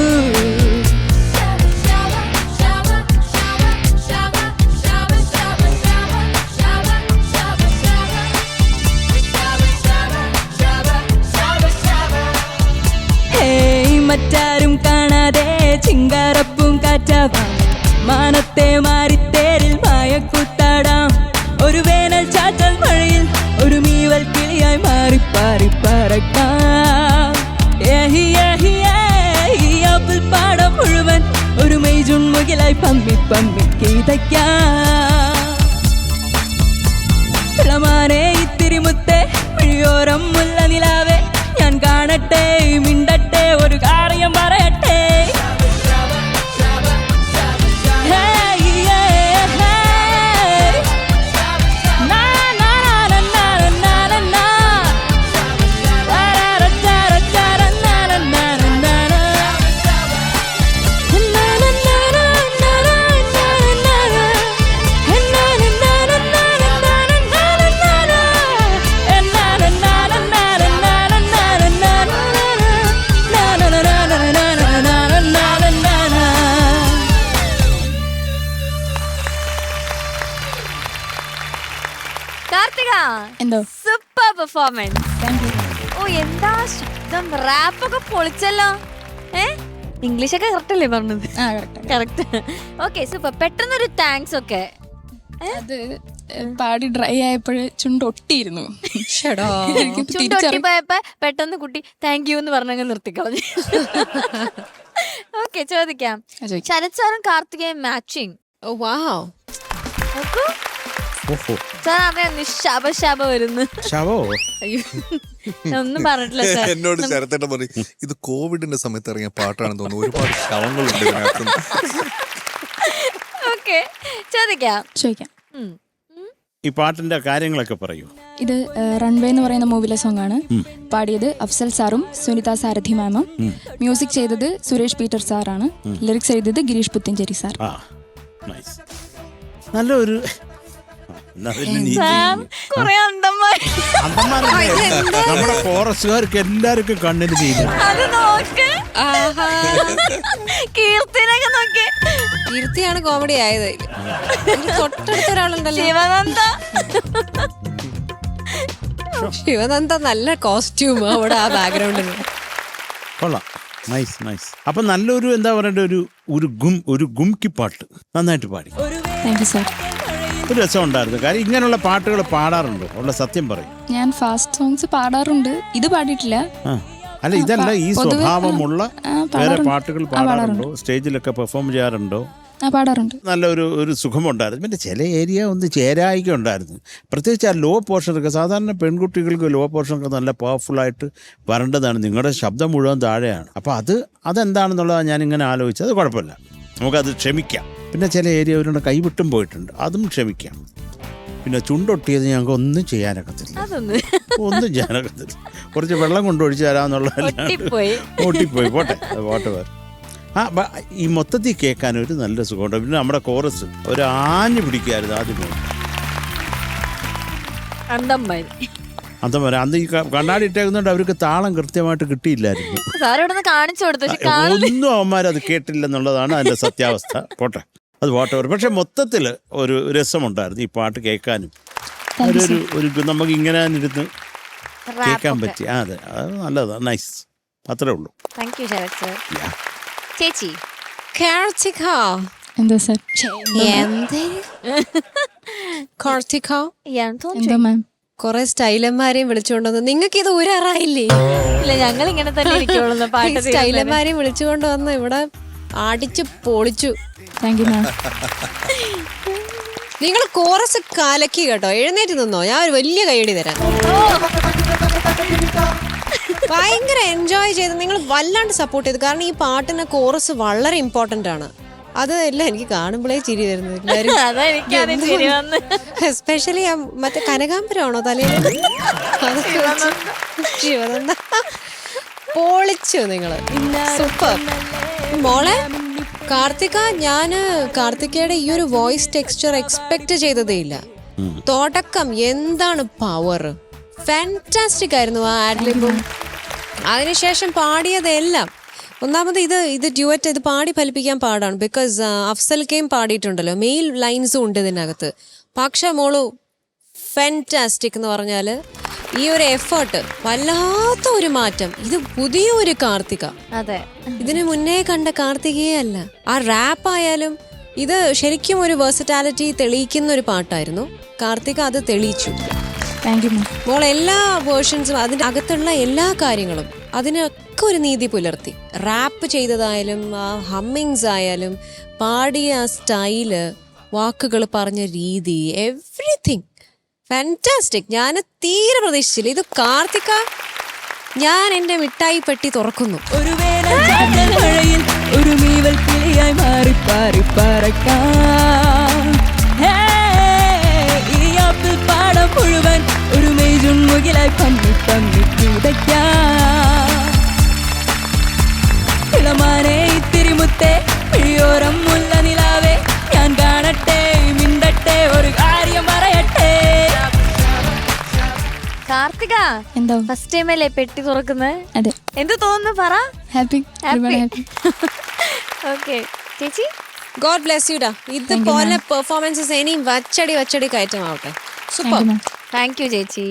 Speaker 7: മറ്റാരും കാണാതെ ചിങ്കാരപ്പും കാറ്റാവാം മാനത്തെ മാറിത്തേരിൽ മായക്കുത്താടാം ഒരു വേനൽ ചാറ്റൽ മഴയിൽ ഒരു മീവൽ കിളിയായി മാറി പാറി പറക്കാം ഈ ആപ്പിൾ പാടം മുഴുവൻ ഒരു മെയ്ജുൺ മുകിലായി പമ്മി പമ്മി കിതയ്ക്കാം ഇളമാനെ ഇത്തിരി മുത്തേ മിഴിയോരം മുല്ല നിലാവേ ഞാൻ കാണട്ടെ മിണ്ടട്ടെ ഒരു കാര്യം പറയട്ടെ
Speaker 1: കാർത്തിക
Speaker 7: എന്തോ
Speaker 1: സൂപ്പർ പെർഫോമൻസ്. ഓ എന്താ ശബ്ദം, റാപ്പൊക്കെ പൊളിച്ചല്ലോ. ഇംഗ്ലീഷൊക്കെ കറക്റ്റ് അല്ലേ പറഞ്ഞത്?
Speaker 7: ആ കറക്റ്റ്.
Speaker 1: കറക്റ്റ്. Okay super. പെട്ടെന്നൊരു താങ്ക്സ് ഒക്കെ.
Speaker 7: അത് പാടി ഡ്രൈ ആയപ്പോഴ് ചുണ്ടൊട്ടിയിരുന്നു.
Speaker 1: ചുണ്ടൊട്ടിപ്പോയപ്പോ പെട്ടെന്ന് കുട്ടി താങ്ക് യു എന്ന് പറഞ്ഞങ്ങ് നിർത്തിക്കളഞ്ഞു. ഓക്കെ ചോദിക്കാം. ശരത് സാറും കാർത്തികയും മാച്ചിങ്.
Speaker 3: ഓ വാവ്.
Speaker 5: ഓഹോ
Speaker 1: സാർ അറിയാം നിശാപ വരുന്നു.
Speaker 5: ശവോ.
Speaker 1: അയ്യോ ഞാൻ ഒന്നും പറഞ്ഞിട്ടില്ല സാർ.
Speaker 2: എന്നോട് ശരത്തേട്ടൻ പറയും ഇത് കോവിഡിന്റെ സമയത്ത് ഇറങ്ങിയ പാട്ടാണെന്ന് തോന്നുന്നു, ഒരുപാട് ശവങ്ങളുണ്ട് ഇതിനകത്ത്.
Speaker 1: ഓക്കെ ചോദിക്കാം.
Speaker 5: ഈ പാട്ടിന്റെ കാര്യങ്ങളൊക്കെ പറയൂ.
Speaker 7: ഇത് റൺവേ എന്ന് പറയുന്ന മൂവിയിലെ സോങ് ആണ്. പാടിയത് അഫ്സൽ സാറും സുനിത സാരഥി മാമും. മ്യൂസിക് ചെയ്തത് സുരേഷ് പീറ്റർ സാറാണ്. ലിറിക്സ് എഴുതിയത് ഗിരീഷ് പുത്തിഞ്ചേരി സാർ.
Speaker 5: ആ നൈസ്. നല്ലൊരു
Speaker 1: കൊറേ അണ്ടന്മാർ
Speaker 5: നമ്മുടെ ഫോറസ്റ്റുകാർക്ക് എല്ലാവർക്കും കണ്ണിന് ചെയ്യുന്നു.
Speaker 1: അത് നോക്ക്. കീർത്തിനൊക്കെ നോക്കി.
Speaker 3: കീർത്തിയാണ് കോമഡി ആയത്. തൊട്ടടുത്ത ഒരാളുണ്ടല്ലോ,
Speaker 1: ശിവനന്ദ.
Speaker 3: ശിവനന്ദ. നല്ല കോസ്റ്റ്യൂം അവിടെ ആ ബാക്ക്ഗ്രൗണ്ടിൽ.
Speaker 5: കൊള്ളാം. Nice nice. അപ്പൊ നല്ലൊരു എന്താ പറയണ്ട ഒരു ഗുംക്കി പാട്ട് നന്നായിട്ട് പാടി.
Speaker 7: Thank you sir.
Speaker 5: ഒരു രസം ഉണ്ടായിരുന്നു. കാര്യം ഇങ്ങനെയുള്ള പാട്ടുകൾ പാടാറുണ്ടോ? ഉള്ള സത്യം പറയും.
Speaker 7: ഞാൻ ഫാസ്റ്റ് സോങ്സ് പാടാറുണ്ട്, ഇത് പാടിയിട്ടില്ല.
Speaker 5: അല്ല ഇതല്ല, ഈ സ്വഭാവമുള്ള വേറെ
Speaker 7: പാടാറുണ്ട്.
Speaker 5: പാട്ടുകൾ പാടാറുണ്ടോ? സ്റ്റേജിലൊക്കെ പെർഫോം ചെയ്യാറുണ്ടോ?
Speaker 7: പാടാറുണ്ട്.
Speaker 5: നല്ല ഒരു സുഖമുണ്ടായിരുന്നു. പിന്നെ ചില ഏരിയ ഒന്ന് ചേരായിക ഉണ്ടായിരുന്നു. പ്രത്യേകിച്ച് ആ ലോ പോർഷനൊക്കെ. സാധാരണ പെൺകുട്ടികൾക്ക് ലോ പോർഷനൊക്കെ നല്ല പവർഫുള്ളായിട്ട് വരേണ്ടതാണ്. നിങ്ങളുടെ ശബ്ദം മുഴുവൻ താഴെയാണ്. അപ്പോൾ അതെന്താണെന്നുള്ളതാണ് ഞാനിങ്ങനെ ആലോചിച്ചത്. അത് കുഴപ്പമില്ല, നമുക്കത് ക്ഷമിക്കാം. പിന്നെ ചില ഏരിയ അവരുടെ കൈവിട്ടും പോയിട്ടുണ്ട്, അതും ക്ഷമിക്കാം. പിന്നെ ചുണ്ടൊട്ടിയത് ഞങ്ങൾക്ക് ഒന്നും ചെയ്യാനൊക്കത്തില്ല, ഒന്നും ചെയ്യാനൊക്കത്തില്ല. കുറച്ച് വെള്ളം കൊണ്ടൊഴിച്ച് തരാമെന്നുള്ളതല്ല. പോട്ടെ വേറെ. ഈ മൊത്തത്തിൽ കേൾക്കാൻ ഒരു നല്ല സുഖമുണ്ട്. പിന്നെ നമ്മുടെ കോറസ് ഒരു ആഞ്ഞു പിടിക്കായിരുന്നു ആദ്യം. അന്ന് ഈ കണ്ണാടി ഇട്ടേക്കുന്നുണ്ട്, അവർക്ക് താളം കൃത്യമായിട്ട് കിട്ടിയില്ലായിരുന്നു. ഒന്നും അവന്മാരത് കേട്ടില്ലെന്നുള്ളതാണ് അതിന്റെ സത്യാവസ്ഥ. പോട്ടെ, അത് പോട്ടെ. പക്ഷെ മൊത്തത്തിൽ ഒരു രസമുണ്ടായിരുന്നു ഈ പാട്ട് കേൾക്കാനും. ഒരു നമുക്ക് ഇങ്ങനെ ഇരുന്ന് കേൾക്കാൻ പറ്റി. അതെ, അത് നല്ലതാണ്. നൈസ്. അത്രേ ഉള്ളൂ.
Speaker 1: ചേച്ചി
Speaker 3: കാർത്തിക.
Speaker 7: എന്താ സാർ?
Speaker 3: കാർത്തിക
Speaker 7: എന്താ മാം?
Speaker 3: കൊറേ സ്റ്റൈലന്മാരെയും വിളിച്ചുകൊണ്ടുവന്നു. നിങ്ങൾക്ക് ഇത് ഊരാറായില്ലേ?
Speaker 1: ഇല്ല, ഞങ്ങൾ ഇങ്ങനെ തന്നെ ഇരിക്കുള്ളൂ. പാട്ട്
Speaker 3: സ്റ്റൈലന്മാരെയും വിളിച്ചുകൊണ്ട് വന്ന് ഇവിടെ അടിച്ചു പൊളിച്ചു.
Speaker 7: താങ്ക് യു മാം.
Speaker 3: നിങ്ങൾ കോറസ് കലക്കി കേട്ടോ. എഴുന്നേറ്റ് നിന്നോ, ഞാൻ ഒരു വലിയ കൈയടി തരാം. ഭയങ്കര എൻജോയ് ചെയ്ത് നിങ്ങൾ വല്ലാണ്ട് സപ്പോർട്ട് ചെയ്തു. കാരണം ഈ പാട്ടിന് കോറസ് വളരെ ഇമ്പോർട്ടന്റ് ആണ്. അത് എല്ലാം എനിക്ക് കാണുമ്പോഴേ ചിരി വരുന്നു എല്ലാവരും. എസ്പെഷ്യലി മറ്റേ കനകാംബരമാണോ തലയിൽ? ശിവനന്ദ പൊളിച്ചു നിങ്ങള്. സൂപ്പർ മോളെ. കാർത്തിക, ഞാന് കാർത്തികയുടെ ഈ ഒരു വോയിസ് ടെക്സ്ചർ എക്സ്പെക്ട് ചെയ്തതേ ഇല്ല. തുടക്കം എന്താണ് പവർ! ഫാന്റാസ്റ്റിക് ആയിരുന്നു ആ ആഡ്ലിബും. അതിനുശേഷം പാടിയതെല്ലാം. ഒന്നാമത് ഇത് ഡ്യുവറ്റ്, ഇത് പാടി ഫലിപ്പിക്കാൻ പാടാണ്. ബിക്കോസ് അഫ്സൽ കെയും പാടിയിട്ടുണ്ടല്ലോ, മെയിൽ ലൈൻസും ഉണ്ട് ഇതിനകത്ത്. പക്ഷെ മോളു ഫാന്റാസ്റ്റിക് എന്ന് പറഞ്ഞാൽ ഈ ഒരു എഫേർട്ട്, വല്ലാത്ത ഒരു മാറ്റം. ഇത് പുതിയൊരു കാർത്തിക.
Speaker 1: അതെ,
Speaker 3: ഇതിനു മുന്നേ കണ്ട കാർത്തികയേ അല്ല. ആ റാപ്പ് ആയാലും ഇത് ശരിക്കും ഒരു വേഴ്സറ്റാലിറ്റി തെളിയിക്കുന്ന ഒരു പാട്ടായിരുന്നു. കാർത്തിക അത് തെളിയിച്ചു. മോൾ എല്ലാ വേർഷൻസും അതിൻ്റെ അകത്തുള്ള എല്ലാ കാര്യങ്ങളും അതിനൊക്കെ ഒരു നീതി പുലർത്തി. റാപ്പ് ചെയ്തതായാലും ഹമ്മിങ്സ് ആയാലും പാടിയ ആ സ്റ്റൈല്, വാക്കുകൾ പറഞ്ഞ രീതി, എവ്രിതിങ് ഫാന്റാസ്റ്റിക്. ഞാൻ തീരെ പ്രതീക്ഷിച്ചില്ല. ഇത് കാർത്തിക, ഞാൻ എൻ്റെ മിഠായി പെട്ടി തുറക്കുന്നു.
Speaker 7: ഒരു വേനൽ ഒരു മീവൽ കിളിയായി മാറി പാറി പറക്കാം. ഈ ആപ്പിൾ പാടം മുഴുവൻ ഒരു മെയ്ജുൺ മുകിലായി പമ്മി പമ്മി കിടക്കാം. ഇളമാനെ ഇത്തിരി മുത്തേ പിഴിയോരം മുല്ല നിലാവേ, ഞാൻ കാണട്ടെ മിണ്ടട്ടെ ഒരു കാര്യം പറയട്ടെ.
Speaker 1: കാർത്തിക,
Speaker 7: എന്തോ
Speaker 1: ഫസ്റ്റ് ടൈം അല്ലേ പെട്ടി തുറക്കുന്നത്?
Speaker 7: അതെ.
Speaker 1: എന്ത് തോന്നുന്നു പറ.
Speaker 7: ഹാപ്പി.
Speaker 1: ഓക്കെ ചേച്ചി,
Speaker 3: ഗോഡ് ബ്ലെസ് യു ഡാ. ഇതുപോലെ പെർഫോമൻസസ് ഇനിയും വച്ചടി കയറ്റമാവട്ടെ. സൂപ്പർ.
Speaker 1: താങ്ക് യു ചേച്ചി.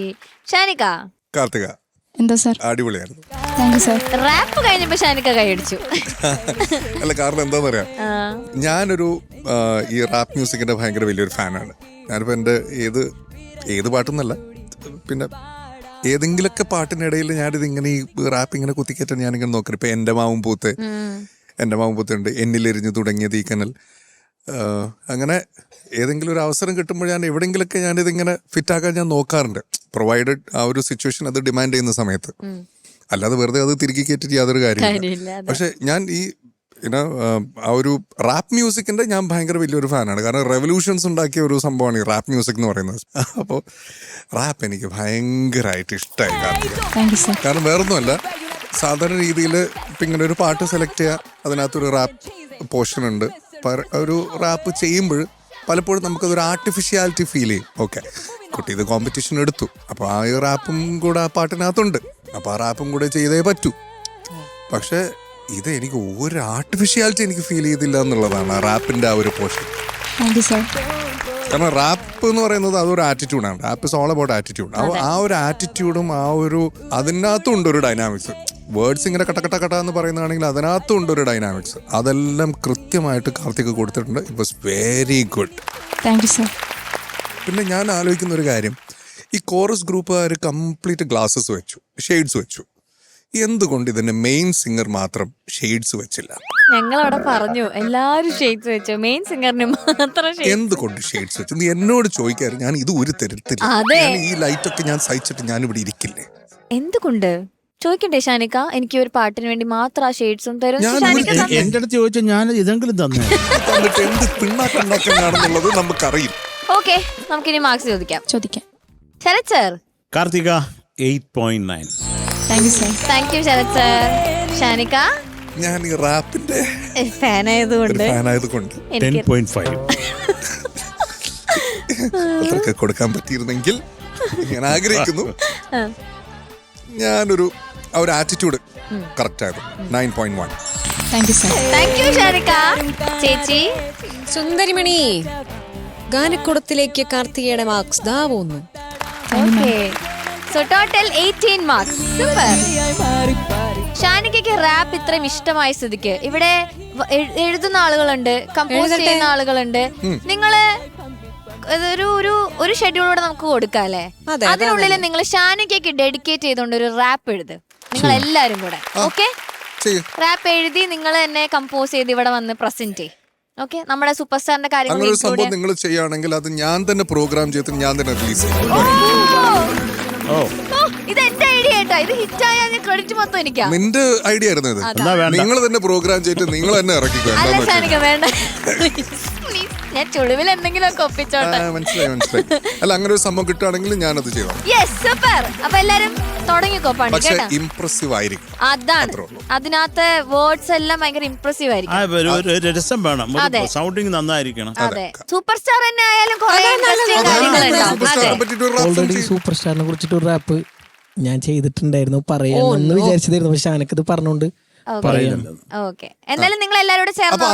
Speaker 1: ഷാനിക.
Speaker 2: കാർത്തിക
Speaker 7: എന്താ സാർ?
Speaker 2: അടിപൊളിയായിരുന്നു.
Speaker 7: Thank you sir.
Speaker 1: റാപ്പ് കഴിഞ്ഞപ്പോ ഷാനിക്ക കൈയടിച്ചു.
Speaker 2: അല്ല, കാരണം എന്താന്ന് പറയാം, ഞാനൊരു ഈ റാപ്പ് മ്യൂസിക്കിന്റെ ഭയങ്കര വലിയൊരു ഫാനാണ്. ഞാനിപ്പോ എൻ്റെ ഏത് പാട്ടെന്നല്ല, പിന്നെ ഏതെങ്കിലുമൊക്കെ പാട്ടിനിടയിൽ ഞാനിത് ഇങ്ങനെ ഈ റാപ്പ് ഇങ്ങനെ കുത്തിക്കേറ്റാൻ ഞാനിങ്ങനെ നോക്കണം. ഇപ്പൊ എൻ്റെ മാവും പൂത്തുണ്ട്, എന്നിലെരിഞ്ഞു തുടങ്ങിയത് ഈ കനൽ. അങ്ങനെ ഏതെങ്കിലും ഒരു അവസരം കിട്ടുമ്പോൾ ഞാൻ എവിടെയെങ്കിലൊക്കെ ഞാനിതിങ്ങനെ ഫിറ്റാക്കാൻ ഞാൻ നോക്കാറുണ്ട്, പ്രൊവൈഡഡ് ആ ഒരു സിറ്റുവേഷൻ അത് ഡിമാൻഡ് ചെയ്യുന്ന സമയത്ത്. അല്ലാതെ വെറുതെ അത് തിരികെ കയറ്റിട്ട് യാതൊരു കാര്യമില്ല. പക്ഷെ ഞാൻ ഈ ആ ഒരു റാപ്പ് മ്യൂസിക്കിന്റെ ഞാൻ ഭയങ്കര വലിയൊരു ഫാനാണ്. കാരണം റെവല്യൂഷൻസ് ഉണ്ടാക്കിയ ഒരു സംഭവമാണ് ഈ റാപ്പ് മ്യൂസിക് എന്ന് പറയുന്നത്. അപ്പോൾ റാപ്പ് എനിക്ക് ഭയങ്കരമായിട്ട് ഇഷ്ടമായി. കാരണം വേറൊന്നുമല്ല, സാധാരണ രീതിയിൽ ഇപ്പം ഇങ്ങനെ ഒരു പാട്ട് സെലക്ട് ചെയ്യുക, അതിനകത്തൊരു റാപ്പ് പോർഷൻ ഉണ്ട്. ഒരു റാപ്പ് ചെയ്യുമ്പോൾ പലപ്പോഴും നമുക്കതൊരു ആർട്ടിഫിഷ്യാലിറ്റി ഫീൽ ചെയ്യും. ഓക്കെ, കുട്ടി ഇത് കോമ്പറ്റീഷൻ എടുത്തു, അപ്പോൾ ആ റാപ്പും കൂടെ ആ പാട്ടിനകത്തുണ്ട്, അപ്പോൾ ആ റാപ്പും കൂടെ ചെയ്തേ പറ്റൂ. പക്ഷെ ഇത് എനിക്ക് ഒരു ആർട്ടിഫിഷ്യാലിറ്റി എനിക്ക് ഫീൽ ചെയ്തില്ല എന്നുള്ളതാണ് ആ റാപ്പിൻ്റെ ആ ഒരു പോർഷൻ. കാരണം റാപ്പ് എന്ന് പറയുന്നത് അതൊരു ആറ്റിറ്റ്യൂഡാണ്. Rap is all about attitude. ആ ഒരു ആറ്റിറ്റ്യൂഡും ആ ഒരു അതിനകത്തും ഉണ്ട് ഒരു ഡൈനാമിക്സ്. വേർഡ്സ് ഇങ്ങനെ കട്ട എന്ന് പറയുന്നതാണെങ്കിൽ അതിനകത്തും ഉണ്ട് ഒരു ഡൈനാമിക്സ്. അതെല്ലാം കൃത്യമായിട്ട് കാർത്തിക് കൊടുത്തിട്ടുണ്ട്. It was very good.
Speaker 7: Thank you sir.
Speaker 2: പിന്നെ ഞാൻ ആലോചിക്കുന്ന ഒരു കാര്യം, ഈ കോറസ് ഗ്രൂപ്പുകാർ കംപ്ലീറ്റ് ഗ്ലാസസ് വെച്ചു, ഷെയ്ഡ്സ് വെച്ചു. എന്തുകൊണ്ട് ഇതിന്റെ മെയിൻ സിംഗർ മാത്രം ഷെയ്ഡ്സ് വെച്ചില്ല?
Speaker 1: ഞങ്ങളവിടെ പറഞ്ഞു എല്ലാരും ഷെയ്ഡ്സ് വെച്ചു, മെയിൻ സിംഗറിന് മാത്രം.
Speaker 2: എന്തുകൊണ്ട് ഷെയ്ഡ്സ് വെച്ചു? നീ എന്നോട് ചോദിക്കാറ്, ഞാൻ ഇത് ഒരു തരത്തില്ല. ഈ ലൈറ്റ് ഒക്കെ ഞാൻ സഹിച്ചിട്ട് ഞാൻ ഇവിടെ ഇരിക്കില്ലേ?
Speaker 1: എന്തുകൊണ്ട് ചോദിക്കണ്ടേ ഷാനിക്ക? എനിക്ക് ഒരു പാട്ടിന് വേണ്ടി മാത്രം ആ ഷെയ്ഡ്സും തരും.
Speaker 5: എന്റെ അടുത്ത് ചോദിച്ചാൽ ഞാൻ ഇതെങ്കിലും തന്നെ
Speaker 2: എന്ത് പിണ്ണാക്കുണ്ടാക്കാണെന്നുള്ളത് നമുക്കറിയും.
Speaker 1: ഓക്കെ, നമുക്കിനി മാർക്സ് ചോദിക്കാം. Sharath sir.
Speaker 5: Karthika 8.9.
Speaker 7: Thank you sir.
Speaker 1: Thank you Sharath sir. Shanikka,
Speaker 2: ഞാൻ ഈ റാപ്പിന്റെ
Speaker 1: ഫാനായതുകൊണ്ട്
Speaker 5: 10.5.
Speaker 2: അത്രയൊക്കെ കൊടുക്കാൻ പറ്റിയിരുന്നെങ്കിൽ ഞാൻ ആഗ്രഹിക്കുന്നു. ഞാനൊരു ആറ്റിറ്റ്യൂഡ് കറക്റ്റ് ആയിരുന്നു. 9.1.
Speaker 7: Thank you sir.
Speaker 1: Thank you Shanikka. ചേച്ചി.
Speaker 3: സുന്ദരിമണി, ഗാനക്കുടത്തിലേക്ക് കാർത്തികയുടെ മാർക്സ് ദാ പോകുന്നു.
Speaker 1: So total 18 marks. സൂപ്പർ. ഷാനിക്കയ്ക്ക് റാപ്പ് ഇത്രയും ഇഷ്ടമായ സ്ഥിതിക്ക് ഇവിടെ എഴുതുന്ന ആളുകളുണ്ട്, കമ്പോസ് ചെയ്യുന്ന ആളുകളുണ്ട്. നിങ്ങള് ഒരു ഷെഡ്യൂളോടെ നമുക്ക് കൊടുക്കാം അല്ലേ? അതിനുള്ളിൽ നിങ്ങൾ ഷാനിക്കയ്ക്ക് ഡെഡിക്കേറ്റ് ചെയ്തുകൊണ്ട് ഒരു റാപ്പ് എഴുത്, നിങ്ങൾ എല്ലാരും കൂടെ. ഓക്കെ, റാപ്പ് എഴുതി നിങ്ങൾ തന്നെ കമ്പോസ് ചെയ്ത് ഇവിടെ വന്ന് പ്രസന്റ് ചെയ്യും. ഓക്കെ, നമ്മുടെ സൂപ്പർ സ്റ്റാറിന്റെ കാര്യങ്ങൾ
Speaker 2: സംഭവം നിങ്ങൾ ചെയ്യുകയാണെങ്കിൽ അത് ഞാൻ തന്നെ പ്രോഗ്രാം ചെയ്തിട്ട് ഞാൻ തന്നെ റിലീസ് ചെയ്യും.
Speaker 1: ഇത് എന്റെ ഐഡിയ ആയിട്ടാ. ഇത് ഹിറ്റ് ആയാൽ ക്രെഡിറ്റ് മൊത്തം എനിക്കാ.
Speaker 2: നിന്റെ ഐഡിയ ആയിരുന്നു ഇത്. നിങ്ങൾ തന്നെ പ്രോഗ്രാം ചെയ്തിട്ട് നിങ്ങൾ തന്നെ ഇറക്കിക്കോ.
Speaker 1: അല്ല ഷാനിക്ക, വേണ്ട, ഞാൻ ചുളിവിൽ എന്തെങ്കിലും ഒക്കെ ഒപ്പിച്ചോട്ടെ.
Speaker 2: മനസ്സിലായി. അല്ല, അങ്ങനെ ഒരു സംഭവം കിട്ടുകയാണെങ്കിൽ ഞാനത് ചെയ്യാം.
Speaker 1: Yes, super. അപ്പൊ എല്ലാരും തുടങ്ങിക്കോ പണി.
Speaker 2: പക്ഷേ ഇംപ്രസീവ് ആയിരിക്കും.
Speaker 1: അതാണ്, അതിനകത്ത് വേർഡ്സ് എല്ലാം ഭയങ്കര ഇംപ്രസീവ് ആയിരിക്കും.
Speaker 5: രസം വേണം, സൗണ്ടിങ് നന്നായിരിക്കണം.
Speaker 1: അതെ, സൂപ്പർ സ്റ്റാർ തന്നെ ആയാലും
Speaker 6: ഓൾറെഡി സൂപ്പർ സ്റ്റാറിനെ കുറിച്ചിട്ട് ഒരു റാപ്പ് ഞാൻ ചെയ്തിട്ടുണ്ടായിരുന്നു, പറയാമെന്ന് വിചാരിച്ചതായിരുന്നു. പക്ഷെ ഞാനൊക്കെ ഇത് പറഞ്ഞോണ്ട്
Speaker 1: ഓക്കെ. എന്നാലും നിങ്ങൾ എല്ലാവരോടും ചേർന്ന്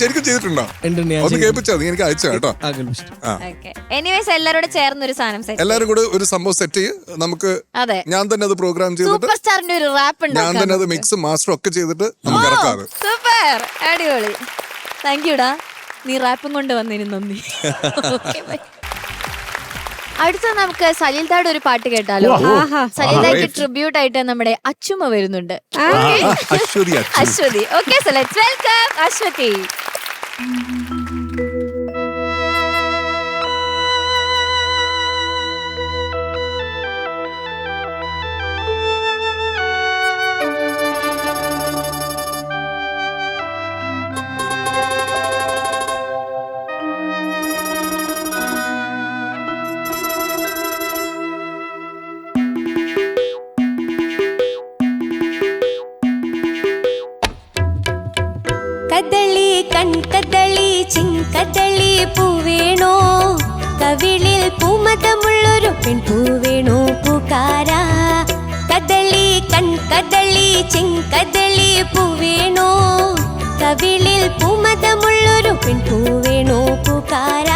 Speaker 2: ശരിക്കും ചെയ്തിട്ടുണ്ടോ? ഒന്ന് കേൾപ്പിച്ചാ നീ എനിക്ക് അയച്ചു കേട്ടോ.
Speaker 1: എനിവേസ് എല്ലാവരോടും ചേർന്നൊരു സാധനം,
Speaker 2: എല്ലാരും കൂടെ ഒരു സംഭവം സെറ്റ് ചെയ്ത് നമുക്ക് ഞാൻ തന്നെ അത് പ്രോഗ്രാം ചെയ്തിട്ട്
Speaker 1: സൂപ്പർ സ്റ്റാറിന്റെ ഒരു റാപ്പ്
Speaker 2: ഞാൻ തന്നെ അത് മിക്സും മാസ്റ്ററും ഒക്കെ ചെയ്തിട്ട് നമുക്ക് ഇറക്കാം.
Speaker 1: സൂപ്പർ, അടിപൊളി. താങ്ക് യുടാ, നീ റാപ്പും കൊണ്ട് വന്നതിന് നന്ദി. അടുത്ത നമുക്ക് സലീൽദായുടെ ഒരു പാട്ട് കേട്ടാലോ? സലീൽദായ്ക്ക് ട്രിബ്യൂട്ട് ആയിട്ട് നമ്മുടെ അച്ചുമ്മ വരുന്നുണ്ട്. Aswathy. Okay, so let's welcome Aswathy.
Speaker 8: കദളി കൺകദളി ചിങ്കദളി പൂവേണോ, കവിളിൽ പൂമതമുള്ളൊരു പെൺപൂവേണോ പൂക്കാര. കദളി കൺകദളി ചിങ്കദളി പൂവേണോ, കവിളിൽ പൂമതമുള്ളൊരു പെൺപൂവേണോ പൂക്കാര.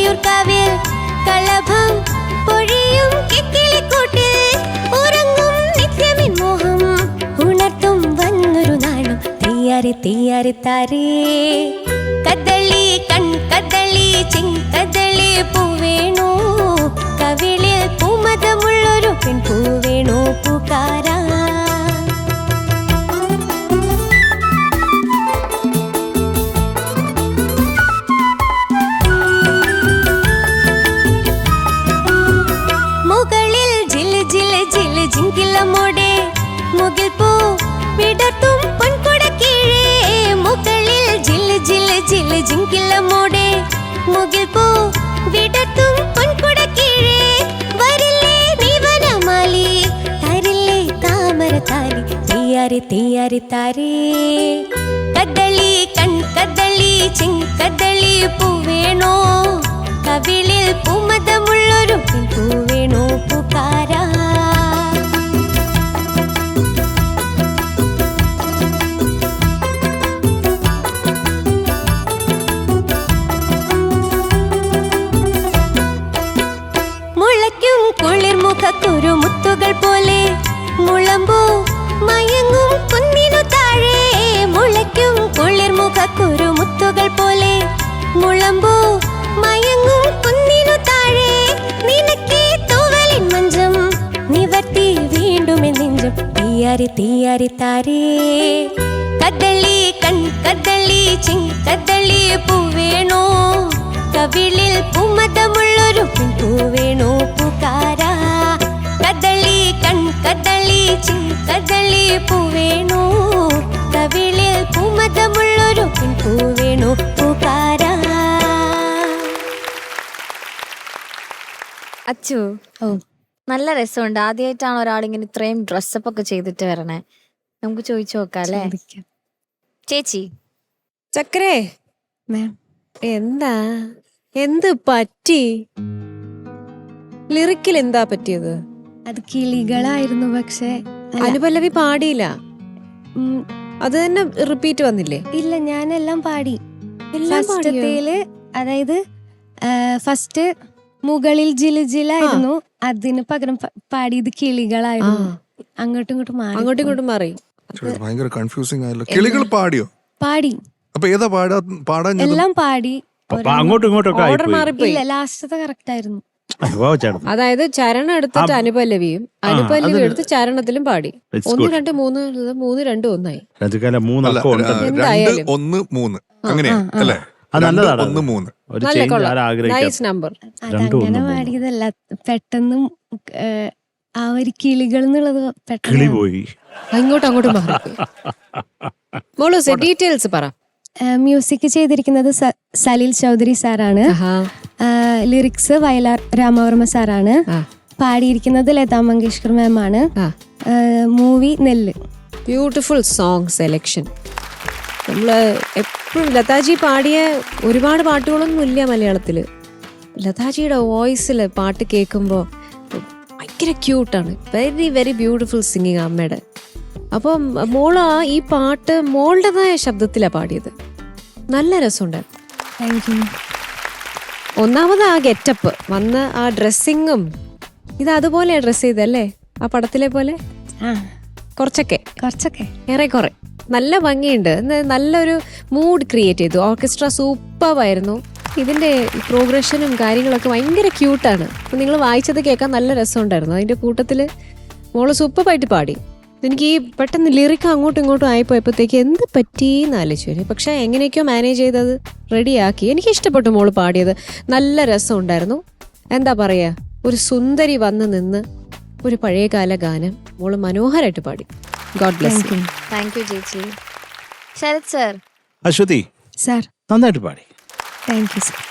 Speaker 8: വള്ളിയൂർക്കാവിൽ കളഭം പൊഴിയും കിക്കിളിക്കൂട്ടിൽ ഉറങ്ങും നിത്യമിൻ മോഹം ഉണർത്തും വന്നൊരു നാളും തീയാരി തീയാരി താരേ കദളി കൺകദളി ചിങ്കദളി പൂവേണു കവിളിൽ പൂമതമുള്ളൊരു പെൺപൂവേണു പൂക്കാരാ മുകളിൽ ജില് ജില് ജില് ജിങ്കിലമോടെ മുകിൽ പൂ വിടർത്തും പൊൻകുട കീഴേ മുകളിൽ ജില് ജില് ജില് ജിങ്കിലമോടെ മുകിൽ പൂ വിടർത്തും പൊൻകുട കീഴേ വരില്ലേ നീവനമാലി തരില്ലേ താമര താലി തീയാരി തീയാരി താരേ കദളി കൺകദളി ചിങ്കദളി പൂവേണോ കവിളിൽ പൂമതമുള്ളൊരു പൂവേണോ പൂക്കാരാ മുളയ്ക്കും കുളിർമുഖക്കുരു മുത്തുകൾ പോലെ മുളമ്പൂ മയങ്ങും കുന്നിനു താഴെ മുളയ്ക്കും കുളിർമുഖക്കുരു മുത്തുകൾ പോലെ മുളമ്പൂ മയങ്ങും കുന്നിനു താഴെ നിനക്കേ തൂവലിൻ മഞ്ചം നിവർത്തി വീണ്ടും നെഞ്ചം തീയാരി തീയാരി താരേ കദളി കൺകദളി ചിങ്കദളി പൂവേണോ കവിളിൽ പൂമതമുള്ളൊരു പൂവേണോ പൂക്കാരാ കദളി കൺകദളി ചിങ്കദളി പൂവേണോ കവിളിൽ പൂമതമുള്ളൊരു പൂവേണോ പൂക്കാരാ
Speaker 1: അച്ചു നല്ല രസമുണ്ട്. ആദ്യമായിട്ടാണ് ഒരാളിങ്ങനെ ഇത്രയും ഡ്രസ്സപ്പ് ഒക്കെ ചെയ്തിട്ട് വരണേ. നമുക്ക് ചോദിച്ചു നോക്കാം അല്ലേ? ചേച്ചി
Speaker 3: ചക്കരേ എന്താ എന്ത് പറ്റി? ലിറിക്കിൽ എന്താ പറ്റിയത്?
Speaker 8: അത് കിളികളായിരുന്നു. പക്ഷെ
Speaker 3: അനുപല്ലവി പാടിയില്ല. അത് തന്നെ റിപ്പീറ്റ് വന്നില്ലേ?
Speaker 8: ഇല്ല, ഞാനെല്ലാം പാടി.
Speaker 3: എല്ലാം പാടിയോ?
Speaker 8: ഫസ്റ്റത്തേല് അതായത് ഫസ്റ്റ് മുകളിൽ ജില് ജിലായിരുന്നു, അതിന് പകരം പാടിയത് കിളികളായിരുന്നു. അങ്ങോട്ടും ഇങ്ങോട്ടും മാറി
Speaker 3: അങ്ങോട്ടും ഇങ്ങോട്ടും മാറി.
Speaker 2: ഭയങ്കര കൺഫ്യൂസിംഗ് ആയല്ലോ. കിളികൾ പാടിയോ?
Speaker 8: പാടി.
Speaker 2: അപ്പൊ ഏതാ പാടാൻ
Speaker 8: എല്ലാം പാടി.
Speaker 5: അങ്ങോട്ടും ഇങ്ങോട്ടൊക്കെ
Speaker 3: ഓർഡർ മാറിപ്പോയി.
Speaker 8: ഇല്ല, ലാസ്റ്റത്തെ കറക്റ്റ് ആയിരുന്നു.
Speaker 3: അതായത് ചരണം എടുത്തിട്ട് അനുപല്ലവിയും അനുപല്ലവി എടുത്ത് ചരണത്തിലും പാടി. 1 2 3 3 2 1 എന്തായാലും
Speaker 2: 1 3 അങ്ങനെയാ അല്ലേ?
Speaker 5: നല്ലതാണ്.
Speaker 2: 1 3
Speaker 3: നല്ല കൊള്ളാം. Nice number.
Speaker 8: അതങ്ങനെ പാടിയതല്ല, പെട്ടെന്ന് ആ ഒരു കിളികൾ എന്നുള്ളത്
Speaker 5: കിളി
Speaker 8: പെട്ടെന്ന്
Speaker 5: പോയി.
Speaker 3: അങ്ങോട്ടും അങ്ങോട്ടും മാറി. മോളൂസെ ഡീറ്റെയിൽസ് പറ.
Speaker 8: മ്യൂസിക് ചെയ്തിരിക്കുന്നത് സലീൽ ചൗധരി സാറാണ്. ലിറിക്സ് വയലാർ രാമവർമ്മ സാറാണ്. പാടിയിരിക്കുന്നത് ലതാ മങ്കേഷ്കർ മാം ആണ്. മൂവി നെല്ല്.
Speaker 3: Beautiful song selection. നമ്മള് എപ്പോഴും ലതാജി പാടിയ ഒരുപാട് പാട്ടുകളൊന്നും ഇല്ല മലയാളത്തില്. ലതാജിയുടെ വോയിസില് പാട്ട് കേൾക്കുമ്പോൾ ഭയങ്കര ക്യൂട്ടാണ്. വെരി വെരി ബ്യൂട്ടിഫുൾ സിംഗിങ് അമ്മയുടെ. അപ്പം മോള് ഈ പാട്ട് മോളുടേതായ ശബ്ദത്തിലാണ് പാടിയത്. നല്ല രസമുണ്ടായിരുന്നു.
Speaker 8: Thank you.
Speaker 3: ഒന്നാമത് ആ ഗെറ്റപ്പ് വന്ന ആ ഡ്രസ്സിങ്ങും ഇത് അതുപോലെ ഡ്രസ് ചെയ്തല്ലേ ആ പടത്തിലെ പോലെ? കുറച്ചൊക്കെ ഏറെക്കുറെ നല്ല ഭംഗിയുണ്ട്. നല്ലൊരു മൂഡ് ക്രിയേറ്റ് ചെയ്തു. ഓർക്കസ്ട്ര സൂപ്പറായിരുന്നു. ഇതിന്റെ പ്രോഗ്രഷനും കാര്യങ്ങളൊക്കെ ഭയങ്കര ക്യൂട്ടാണ്. അപ്പം നിങ്ങൾ വായിച്ചത് കേൾക്കാൻ നല്ല രസമുണ്ടായിരുന്നു. അതിന്റെ കൂട്ടത്തില് മോള് സൂപ്പറായിട്ട് പാടി. എനിക്ക് ഈ പെട്ടെന്ന് ലിറിക്ക് അങ്ങോട്ടും ഇങ്ങോട്ടും ആയിപ്പോയപ്പോഴത്തേക്ക് എന്ത് പറ്റീന്ന് ആലോചിച്ചു. പക്ഷെ എങ്ങനെയൊക്കെയോ മാനേജ് ചെയ്തത് റെഡിയാക്കി. എനിക്ക് ഇഷ്ടപ്പെട്ടു മോള് പാടിയത്. നല്ല രസമുണ്ടായിരുന്നു. എന്താ പറയാ, ഒരു സുന്ദരി വന്ന് നിന്ന് ഒരു പഴയകാല ഗാനം മോള് മനോഹരമായിട്ട് പാടി. God bless you.
Speaker 1: Thank U ചേച്ചി. ശരത് സർ.
Speaker 5: അശ്വതി
Speaker 8: സാർ
Speaker 5: നന്നായിട്ട് പാടി.
Speaker 8: Thank you sir.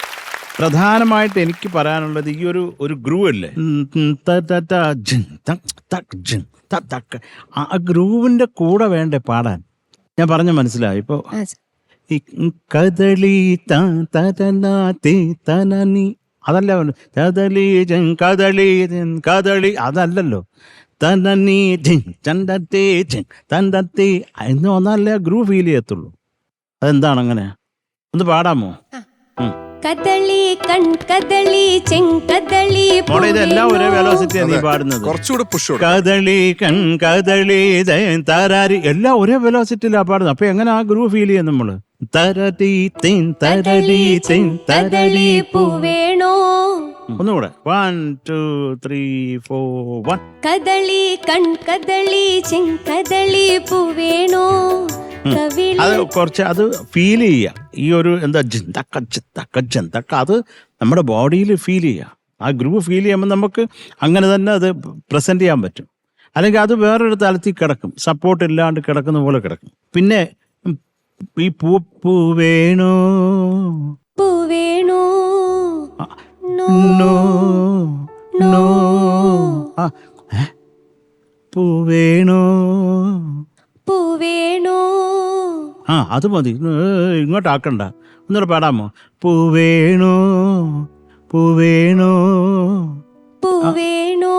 Speaker 5: പ്രധാനമായിട്ട് എനിക്ക് പറയാനുള്ളത് ഈ ഒരു ഗ്രൂവ് അല്ലേ, ആ ഗ്രൂവിന്റെ കൂടെ വേണ്ടേ പാടാൻ. ഞാൻ പറഞ്ഞ മനസ്സിലായി. ഇപ്പൊ ഈ കദളി അതല്ല കദളി കദളി കദളി അതല്ലല്ലോ. തനീ ചന്തത്തേ തന്തത്തേ എന്ന് വന്നാലേ ഗ്രൂവ് ഫീൽ ചെയ്യത്തുള്ളൂ. അതെന്താണ് അങ്ങനെ? ഒന്ന് പാടാമോ?
Speaker 8: കദളി കൺകദളി ചെങ്കദളി
Speaker 5: മോളെ ഇതെല്ലാം ഒരേ വെലോസിറ്റിയാണ് നീ പാടുന്നത്.
Speaker 2: കുറച്ചുകൂടെ പുഷ്
Speaker 5: കദളി കൺകദളി താരാരി എല്ലാം ഒരേ വെലോസിറ്റിയിലാണ് പാടുന്നത്. അപ്പൊ എങ്ങനെ ആ ഗ്രൂപ്പ് ഫീൽ ചെയ്യും നമ്മള്? തരടി തിൻ തരടി തിൻ തരടി
Speaker 8: പൂവേണോ
Speaker 5: ഒന്നുകൂടെ 1 2 3 4 1.
Speaker 8: കദളി കൺകദളി ചെങ്കദളി പൂവേണോ കവിളി
Speaker 5: അത് കുറച്ച് അത് ഫീൽ ചെയ്യുക. ഈ ഒരു എന്താ ജിന്തക്ക ചിത്തക്ക ജന്തക്ക അത് നമ്മുടെ ബോഡിയിൽ ഫീൽ ചെയ്യുക. ആ ഗ്രൂപ്പ് ഫീൽ ചെയ്യുമ്പോൾ നമുക്ക് അങ്ങനെ തന്നെ അത് പ്രസന്റ് ചെയ്യാൻ പറ്റും. അല്ലെങ്കിൽ അത് വേറൊരു തലത്തിൽ കിടക്കും, സപ്പോർട്ട് ഇല്ലാണ്ട് കിടക്കുന്ന പോലെ കിടക്കും. പിന്നെ ഈ പൂവേണോ
Speaker 8: പൂവേണോ
Speaker 5: നോ നോ പൂവേണോ
Speaker 8: പൂവേണോ
Speaker 5: അത് മതി, ഇങ്ങോട്ടാക്കണ്ട. ഒന്നുകൂടെ പാടാമോ? പൂവേണോ പൂവേണോ
Speaker 8: പൂവേണോ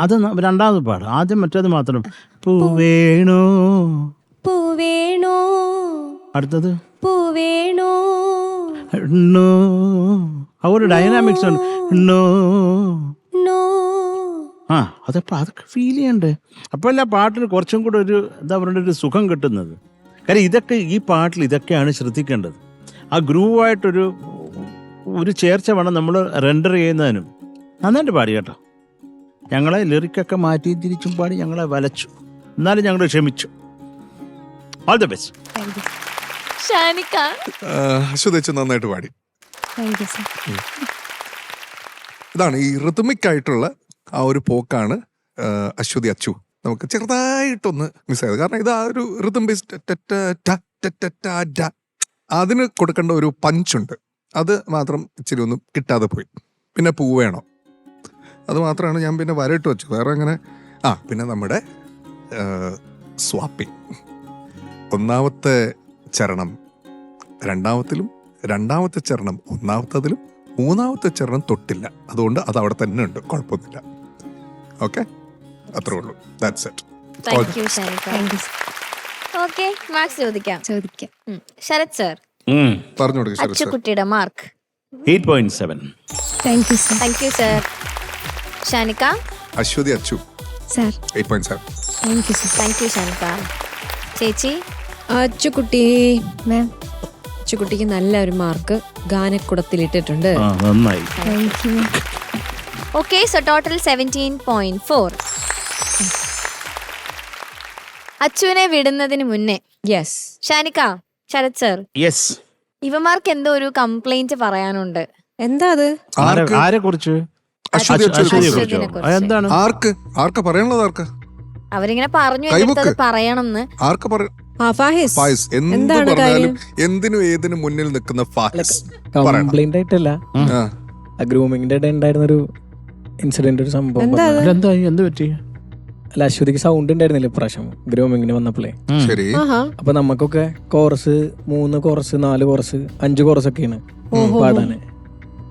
Speaker 5: അത് രണ്ടാമത് പാടും. ആദ്യം മറ്റേത് മാത്രം. പൂവേണോ
Speaker 8: പൂവേണോ
Speaker 5: അടുത്തത്
Speaker 8: പൂവേണോ
Speaker 5: നോ. ആ ഒരു ഡൈനാമിക്സ് ഉണ്ട്. നോ
Speaker 8: നോ
Speaker 5: അതപ്പോൾ അതൊക്കെ ഫീൽ ചെയ്യണ്ടേ? അപ്പോഴല്ല പാട്ടിന് കുറച്ചും കൂടെ ഒരു എന്താ പറയുക ഒരു സുഖം കിട്ടുന്നത്. കാര്യം ഇതൊക്കെ ഈ പാട്ടിൽ ഇതൊക്കെയാണ് ശ്രദ്ധിക്കേണ്ടത്. ആ ഗ്രൂവായിട്ടൊരു ഒരു ചേർച്ച വേണം നമ്മൾ റെൻഡർ ചെയ്യുന്നതിനും. നന്നായിട്ട് പാടി കേട്ടോ. ഞങ്ങളെ ലിറിക്കൊക്കെ മാറ്റി തിരിച്ചും പാടി ഞങ്ങളെ വലച്ചു. എന്നാലും ഞങ്ങൾ ക്ഷമിച്ചു. All the best.
Speaker 1: ഷാനിക്ക
Speaker 2: അശ്വതിച്ച് നന്നായിട്ട് പാടി.
Speaker 8: Thank you sir.
Speaker 2: ഇതാണ് ഈ റിതമിക് ആയിട്ടുള്ള ആ ഒരു പോക്കാണ് അശ്വതി അച്ചു നമുക്ക് ചെറുതായിട്ടൊന്ന് മിസ്സായത്. കാരണം ഇത് ആ ഒരു റിതം ബേസ്ഡ് അതിന് കൊടുക്കേണ്ട ഒരു പഞ്ചുണ്ട്, അത് മാത്രം ഇച്ചിരി ഒന്നും കിട്ടാതെ പോയി. പിന്നെ പൂവേണോ അത് മാത്രമാണ് ഞാൻ പിന്നെ വരയിട്ട് വെച്ചു. വേറെ അങ്ങനെ പിന്നെ നമ്മുടെ സ്വാപ്പിംഗ് ഒന്നാമത്തെ ചരണം രണ്ടാമത്തിലും, രണ്ടാമത്തെ ചരണം ഒന്നാമത്തതിലും, മൂന്നാമത്തെ ചരണം തൊട്ടില്ല. അതുകൊണ്ട് അത് അവിടെ തന്നെ ഉണ്ട്, കുഴപ്പമൊന്നുമില്ല. ഓക്കെ, അത്രേ ഉള്ളൂ. That's it.
Speaker 1: Thank you Shanikka. Okay, marks ചോദിക്കാം. ശരത് സർ
Speaker 2: പറഞ്ഞു കൊടുക്കുക.
Speaker 1: അച്ചുകുട്ടിയുടെ mark
Speaker 5: 8.7.
Speaker 8: Thank you sir.
Speaker 1: Thank you sir. Shanikka
Speaker 2: Aswathy Achu
Speaker 8: sir
Speaker 2: 8.7.
Speaker 8: Thank you sir.
Speaker 1: Thank you Shanikka. ചേച്ചി
Speaker 3: അച്ചുകുട്ടി
Speaker 8: മാം
Speaker 3: അച്ചുകുട്ടിക്ക് നല്ല ഒരു മാർക്ക് ഗാനക്കുടത്തിലിട്ടിട്ടുണ്ട്.
Speaker 5: നന്നായി.
Speaker 8: Thank you ma'am.
Speaker 1: Okay, so total 17.4. അച്ചുവിനെ വിടുന്നതിന് മുന്നേ
Speaker 3: yes
Speaker 1: Shanikka, Sharath sir,
Speaker 5: yes.
Speaker 1: ഇവന്മാർക്ക് എന്തോ ഒരു കംപ്ലൈന്റ് പറയാനുണ്ട്.
Speaker 3: എന്താ അത്?
Speaker 5: ആരെ കുറിച്ച്?
Speaker 2: അശ്വതി
Speaker 1: അശ്വതിനെ
Speaker 2: അച്ചു
Speaker 1: കുറിച്ച്.
Speaker 5: എന്താണ്?
Speaker 2: ആർക്കാ പറയാനുള്ളത്?
Speaker 1: അവരിങ്ങനെ പറഞ്ഞു
Speaker 2: കൈമുക്ക്.
Speaker 1: എടുത്തത് പറയണമെന്ന്.
Speaker 2: ആർക്കാ
Speaker 3: ഫാഹിസ്
Speaker 2: ഫായിസ് എന്ത്
Speaker 3: എന്താണ്
Speaker 2: പറഞ്ഞാലും എന്തിനും ഏതിനും മുന്നിൽ നിൽക്കുന്ന ഫായിസ്
Speaker 6: കംപ്ലൈന്റ് ആയിട്ടല്ല, ആ ഗ്രൂമിങ്ങിന്റെ ഇടയിൽ ഉണ്ടായിരുന്നൊരു ഇൻസിഡന്റ്, ഒരു സംഭവം.
Speaker 3: എന്താ അത്?
Speaker 5: എന്തായി? എന്ത് പറ്റി?
Speaker 6: അല്ല, അശ്വതിക്ക് സൗണ്ട് ഉണ്ടായിരുന്നില്ല ഇപ്രാവശ്യം ഗ്രൂമിങ്ങിന് വന്നപ്പോഴേ.
Speaker 2: ശരി.
Speaker 3: ആഹാ.
Speaker 6: അപ്പൊ നമുക്കൊക്കെ കോറസ് 3 കോറസ് 4 കോറസ് 5 കോറസ് ഒക്കെയാണ് പാടാന്.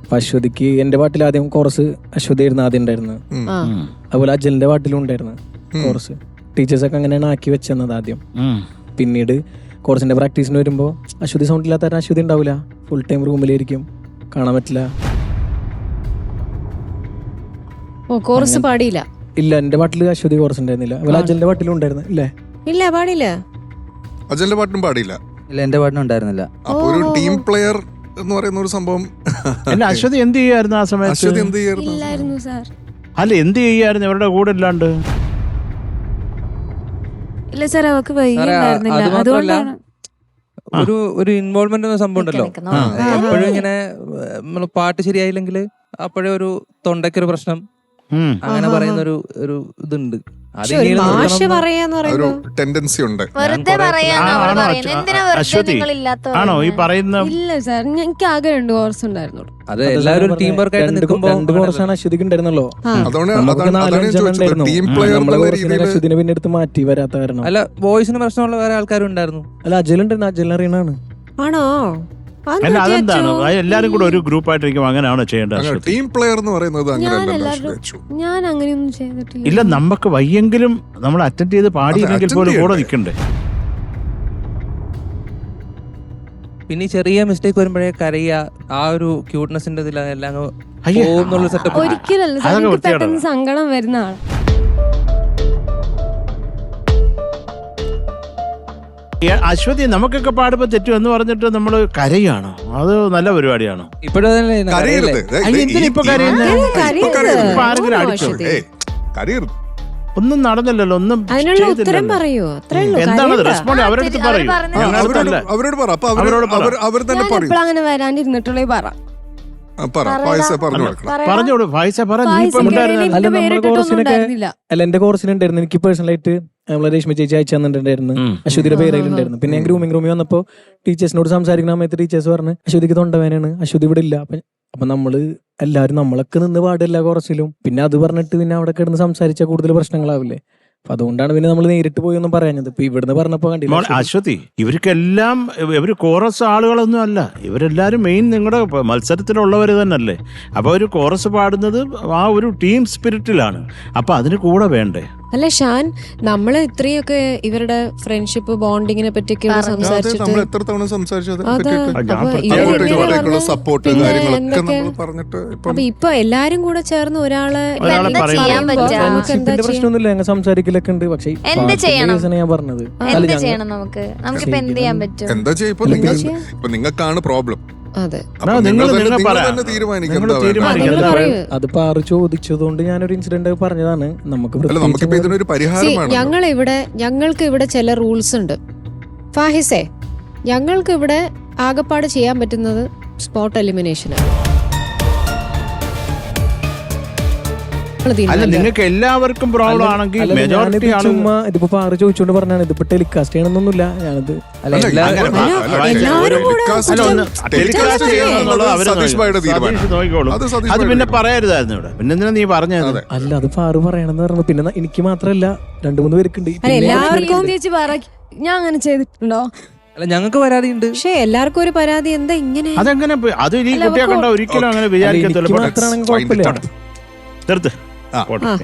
Speaker 6: അപ്പൊ അശ്വതിക്ക് എന്റെ പാട്ടിൽ ആദ്യം കോറസ് അശ്വതി ആയിരുന്നു ആദ്യം ഉണ്ടായിരുന്നത്.
Speaker 3: ആ.
Speaker 6: അതുപോലെ അജലിന്റെ പാട്ടിലും ഉണ്ടായിരുന്നു കോറസ്. ടീച്ചേഴ്സൊക്കെ അങ്ങനെയാണ് ആക്കി വെച്ചത് ആദ്യം. പിന്നീട് കോറസിന്റെ പ്രാക്ടീസിന് വരുമ്പോ അശ്വതി സൗണ്ട് ഇല്ലാത്ത അശ്വതി ഉണ്ടാവില്ല, ഫുൾ ടൈം റൂമിലായിരിക്കും, കാണാൻ പറ്റില്ല.
Speaker 3: ഓ, കോറസ് പാടിയില്ല?
Speaker 6: ഇല്ല, എന്റെ പാട്ടിൽ അശ്വതി കോറസ് ഉണ്ടായിരുന്നില്ല. അതുപോലെ അജലിന്റെ പാട്ടിലും ഉണ്ടായിരുന്നു. ഇല്ലേ?
Speaker 3: ഇല്ല, പാടിയില്ല.
Speaker 2: അജലിന്റെ പാട്ടും പാടിയില്ല.
Speaker 4: ഇല്ല, എന്റെ പാട്ടിനും ഉണ്ടായിരുന്നില്ല.
Speaker 2: അപ്പൊ ഒരു ടീം പ്ലെയർ എന്ന് പറയുന്ന ഒരു സംഭവം.
Speaker 5: അല്ല, അശ്വതി എന്ത് ചെയ്യായിരുന്നു ആ സമയത്ത്?
Speaker 2: അശ്വതി എന്ത് ചെയ്യായിരുന്നു?
Speaker 8: ഇല്ലായിരുന്നു സാർ.
Speaker 5: അല്ല, എന്ത് ചെയ്യായിരുന്നു അവരുടെ കൂടെ ഇല്ലാണ്ട്?
Speaker 8: ഇല്ല സാർ, അവക്ക് വൈകിട്ടുണ്ടായിരുന്നില്ല,
Speaker 4: അത് മാത്രമല്ല,
Speaker 8: അതുകൊണ്ടാണ്.
Speaker 4: ഒരു ഇൻവോൾവ്മെന്റ് എന്ന സംഭവം ഉണ്ടല്ലോ. എപ്പോഴും ഇങ്ങനെ നമ്മള് പാട്ട് ശരിയായില്ലെങ്കിൽ അപ്പോഴേ ഒരു തൊണ്ടയ്ക്കൊരു പ്രശ്നം അങ്ങനെ പറയുന്ന ഒരു ഇതുണ്ട്.
Speaker 3: മാഷ് പറയാന്ന്
Speaker 2: ഒരു
Speaker 3: പറയുമ്പോ
Speaker 2: ടെൻഡൻസി ഉണ്ട്.
Speaker 1: വെറുതെ പറയാന്ന് അവള് പറയുന്നത്. എന്തിനാ വെറുതെ
Speaker 5: അശ്വതി
Speaker 1: നിങ്ങൾ ഇല്ലാത്ത
Speaker 5: ആണോ ഈ പറയുന്ന?
Speaker 8: ഇല്ല സാർ, എനിക്ക് ആകെ 2 കോഴ്സ് ഉണ്ടായിരുന്നുള്ളൂ.
Speaker 4: അത് എല്ലാവരും ഒരു ടീം വർക്ക് ആയിട്ട് നിൽക്കുമ്പോ
Speaker 6: 2 കോറസാണ് അശ്വതിക്ക് ഉണ്ടായിരുന്നല്ലോ.
Speaker 2: അതാണ്
Speaker 6: നമുക്ക്
Speaker 2: ഞാൻ
Speaker 6: 4-5
Speaker 2: ചോദിച്ചത്.
Speaker 6: ഉണ്ടായിരുന്നു.
Speaker 2: ടീം പ്ലെയർ
Speaker 6: നമ്മളെ
Speaker 2: എന്നുള്ള
Speaker 6: കോറസിനെ
Speaker 2: രീതിയിൽ
Speaker 6: അശ്വതിനെ പിന്നെ എടുത്ത് മാറ്റി വരാത്ത കാരണം.
Speaker 4: അല്ല, വോയിസിന് പ്രശ്നമുള്ള വേറെ ആൾക്കാരും ഉണ്ടായിരുന്നു.
Speaker 6: അല്ല, അജലുണ്ടായിരുന്നു, അജലിനെ അറിയണാണ്.
Speaker 3: ആണോ?
Speaker 5: അല്ല, അതെന്താണ് എല്ലാരും കൂടെ ഒരു ഗ്രൂപ്പ് ആയിട്ടിരിക്കും, അങ്ങനെയാണോ ചെയ്യേണ്ടത്?
Speaker 2: ടീം പ്ലെയർ എന്ന് പറയുന്നത് അങ്ങനെയല്ലല്ലോ.
Speaker 8: ഞാൻ അങ്ങനെയൊന്നും ചെയ്തിട്ടില്ല.
Speaker 5: ഇല്ല, നമുക്ക് വയ്യെങ്കിലും നമ്മൾ അറ്റൻഡ് ചെയ്ത് പാടിയില്ലെങ്കിൽ പോലും കൂടെ നിൽക്കണ്ടേ?
Speaker 4: പിന്നെ ഈ ചെറിയ മിസ്റ്റേക്ക് വരുമ്പോഴേ കരയുക, ആ ഒരു ക്യൂട്ട്നെസിന്റെ ഇതിൽ എല്ലാം പോകുന്നുള്ള സെറ്റപ്പ്.
Speaker 8: ഒരിക്കലല്ല സാർ, എനിക്ക് പെട്ടെന്ന് സങ്കടം വരുന്ന ആള്.
Speaker 5: അശ്വതി നമുക്കൊക്കെ പാടുമ്പോ തെറ്റു എന്ന് പറഞ്ഞിട്ട് നമ്മൾ കരയാണോ? അത് നല്ല പരിപാടിയാണോ?
Speaker 4: ഇപ്പോഴല്ലേ
Speaker 2: കരയരുത്.
Speaker 5: എന്തിനിപ്പോ കരയുന്നത്? ഇപ്പൊ ആരെങ്കിലും അടിച്ചോ?
Speaker 2: കരയരുത്.
Speaker 5: ഒന്നും നടന്നില്ലല്ലോ, ഒന്നും
Speaker 3: അതിനുള്ള ഉത്തരം പറയൂ, അത്രേ ഉള്ളൂ.
Speaker 5: എന്താണ് റെസ്പോണ്ട്? അവരെടുത്ത് പറയൂ.
Speaker 2: അവരോട് പറ. അപ്പൊ അവർ തന്നെ പറയും.
Speaker 8: എപ്പോഴും അങ്ങനെ വരാനിരുന്നിട്ടുള്ളേ പറ.
Speaker 5: പറഞ്ഞോളൂ ഫായിസ പറ. നീ ഇപ്പൊ ഉണ്ടായിരുന്നല്ലോ.
Speaker 6: അല്ല നമ്മുടെ കോഴ്സിനൊക്കെ അല്ല എന്റെ കോഴ്സിനുണ്ടായിരുന്നു. എനിക്ക് പേഴ്സണലായിട്ട് നമ്മളെ രശ്മി ചേച്ചി അയച്ചു തന്നിട്ടുണ്ടായിരുന്നു. അശ്വതിയുടെ പേരിലുണ്ടായിരുന്നു. പിന്നെ ഞാൻ ഗ്രൂമിംഗ് റൂമിൽ വന്നപ്പോ ടീച്ചേഴ്സിനോട് സംസാരിക്കുന്ന സമയത്ത് ടീച്ചേഴ്സ് പറഞ്ഞു അശ്വതിക്ക് തൊണ്ടവേനാണ്, അശ്വതി ഇവിടെ ഇല്ല. അപ്പൊ നമ്മള് എല്ലാവരും നമ്മളൊക്കെ നിന്ന് പാടില്ല കോറസിലും. പിന്നെ അത് പറഞ്ഞിട്ട് പിന്നെ അവിടെ കിടന്ന് സംസാരിച്ചാൽ കൂടുതൽ പ്രശ്നങ്ങളാവില്ലേ. അപ്പൊ അതുകൊണ്ടാണ് പിന്നെ നമ്മൾ നേരിട്ട് പോയി ഒന്നും പറയാഞ്ഞത്. ഇപ്പൊ ഇവിടുന്ന് പറഞ്ഞപ്പോ കണ്ടില്ല.
Speaker 5: അശ്വതി, ഇവർക്കെല്ലാം ഇവര് കോറസ് ആളുകളൊന്നും അല്ല. ഇവരെല്ലാരും മെയിൻ നിങ്ങളുടെ മത്സരത്തിലുള്ളവർ തന്നെയല്ലേ. അപ്പൊ ഒരു കോറസ് പാടുന്നത് ആ ഒരു ടീം സ്പിരിറ്റിലാണ്. അപ്പൊ അതിന് കൂടെ വേണ്ടേ?
Speaker 3: അല്ല ഷാൻ, നമ്മള് ഇത്രയൊക്കെ ഇവരുടെ ഫ്രണ്ട്ഷിപ്പ് ബോണ്ടിങ്ങിനെ പറ്റിയൊക്കെ സംസാരിച്ചിട്ട് അപ്പൊ ഇപ്പൊ എല്ലാരും കൂടെ ചേർന്ന് ഒരാളെ
Speaker 6: പ്രശ്നമൊന്നുമില്ല, ഞങ്ങൾ സംസാരിക്കലൊക്കെ ഉണ്ട്. പക്ഷെ ഞാൻ പറഞ്ഞത്
Speaker 2: നിങ്ങൾക്കാണ് പ്രോബ്ലം.
Speaker 6: അതിപ്പോ ആറ് ചോദിച്ചതുകൊണ്ട് ഞാനൊരു ഇൻസിഡന്റ് പറഞ്ഞതാണ്.
Speaker 3: ഞങ്ങൾക്ക് ഇവിടെ ചില റൂൾസ് ഉണ്ട്. ഫാഹിസെ, ഞങ്ങൾക്ക് ഇവിടെ ആകപ്പാട് ചെയ്യാൻ പറ്റുന്നത് സ്പോട്ട് എലിമിനേഷനാണ്.
Speaker 5: അല്ല, നിങ്ങൾക്ക് എല്ലാവർക്കും പ്രോബ്ലം ആണെങ്കിൽ
Speaker 6: ചുമ്മാ ഇതിപ്പോ ആറ് ചോദിച്ചോണ്ട് പറഞ്ഞാണ്. ഇതിപ്പോ ടെലികാസ്റ്റ് ചെയ്യണമെന്നൊന്നുമില്ല. ഞാനത്
Speaker 5: അത് പിന്നെ പറയരുതായിരുന്നു ഇവിടെ. പിന്നെ എന്തിനാ നീ പറഞ്ഞത്?
Speaker 6: അല്ല, അത് ആറ് പറയണമെന്ന് പറഞ്ഞു. പിന്നെ എനിക്ക് മാത്രല്ല 2-3 പേർക്കുണ്ട്.
Speaker 8: എല്ലാവർക്കും ഞാൻ അങ്ങനെ ചെയ്തിട്ടുണ്ടോ?
Speaker 4: അല്ല, ഞങ്ങൾക്ക് പരാതിയുണ്ട്.
Speaker 3: പക്ഷെ എല്ലാവർക്കും ഒരു പരാതി. എന്താ ഇങ്ങനെ?
Speaker 5: അതെങ്ങനെ? അത് ഈ കുട്ടിയെ കണ്ട ഒരിക്കലും അങ്ങനെ വിചാരിക്കത്തില്ല. തീർത്ത്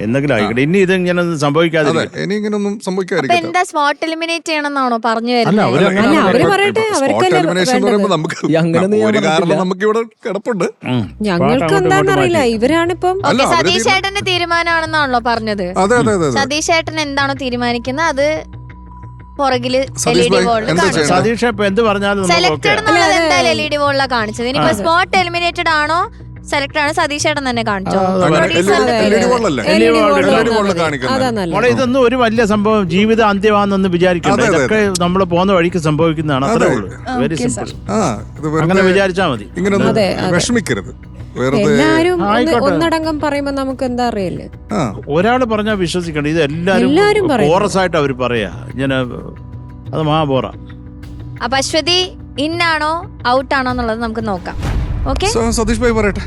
Speaker 5: എന്തെങ്കിലും ആയിക്കട്ടെ. ഇനി ഇത് ഇങ്ങനെ സംഭവിക്കാതെ
Speaker 2: ഇങ്ങനൊന്നും സംഭവിക്കാതെ
Speaker 1: എന്താ സ്പോട്ട് എലിമിനേറ്റ് ചെയ്യണമെന്നാണോ പറഞ്ഞു വരുന്നത്?
Speaker 2: നമുക്കിവിടെ കിടപ്പുണ്ട്.
Speaker 3: ഞങ്ങൾക്ക് എന്താണെന്നറിയില്ല. ഇവരാണിപ്പം
Speaker 1: സതീഷ് ഏട്ടന്റെ തീരുമാനമാണെന്നാണല്ലോ പറഞ്ഞത്. സതീഷ് ഏട്ടൻ എന്താണോ തീരുമാനിക്കുന്നത് അത് പുറകില് LED ബോർഡിൽ
Speaker 5: സതീഷ് എന്ത് പറഞ്ഞാലും
Speaker 1: സെലക്ടഡ് എന്നുള്ളത് എന്തായാലും LED ബോർഡിലാണ് കാണിച്ചത്. ഇനിയിപ്പോ സ്പോട്ട് എലിമിനേറ്റഡ് ആണോ സെലക്ട് ആണ് സതീഷ് ഏട്ടൻ തന്നെ കാണിച്ചോ?
Speaker 5: ഇതൊന്നും ഒരു വലിയ സംഭവം ജീവിത അന്ത്യമാണെന്ന് വിചാരിക്കണ്ട. ഇതൊക്കെ നമ്മൾ പോകുന്ന വഴിക്ക് സംഭവിക്കുന്നതാണ്. അത്രേ ഉള്ളൂ. Very simple. അങ്ങനെ വിചാരിച്ചാ മതി.
Speaker 2: വിഷമിക്കരുത്.
Speaker 3: എല്ലാരും ഒന്നടങ്കം പറയുമ്പോ നമുക്ക് എന്താ അറിയില്ലേ.
Speaker 5: ഒരാള് പറഞ്ഞാ വിശ്വസിക്കണ്ട. ഇത് എല്ലാരും കോറസ് ആയിട്ട് അവര് പറയാ. ഇങ്ങനെ അത് മഹാബോറ.
Speaker 1: അപ്പൊ അശ്വതി ഇന്നാണോ ഔട്ടാണോ എന്നുള്ളത് നമുക്ക് നോക്കാം. ഓക്കെ,
Speaker 2: സതീഷ് ഭായി പറയട്ടെ.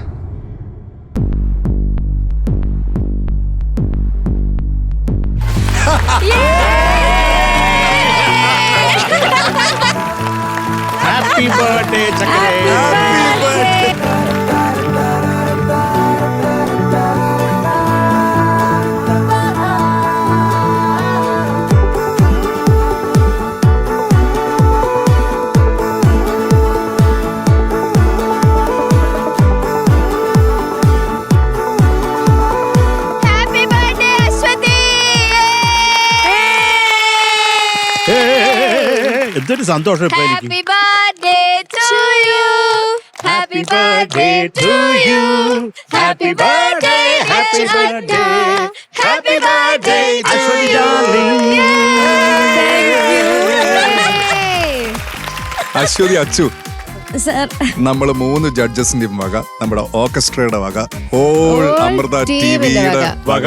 Speaker 5: ഹാപ്പി ബർത്ത്ഡേ ചക്കരേ. എന്തൊരു സന്തോഷം ഇപ്പൊ എനിക്ക്.
Speaker 1: Happy birthday to you, happy birthday to you, happy birthday, happy birthday, happy birthday to you.
Speaker 2: Aswathy, Achu, നമ്മള് 3 ജഡ്ജസിന്റെയും വക, നമ്മുടെ ഓർക്കസ്ട്രയുടെ വക, ഓൾ അമൃത ടിവിയുടെ വക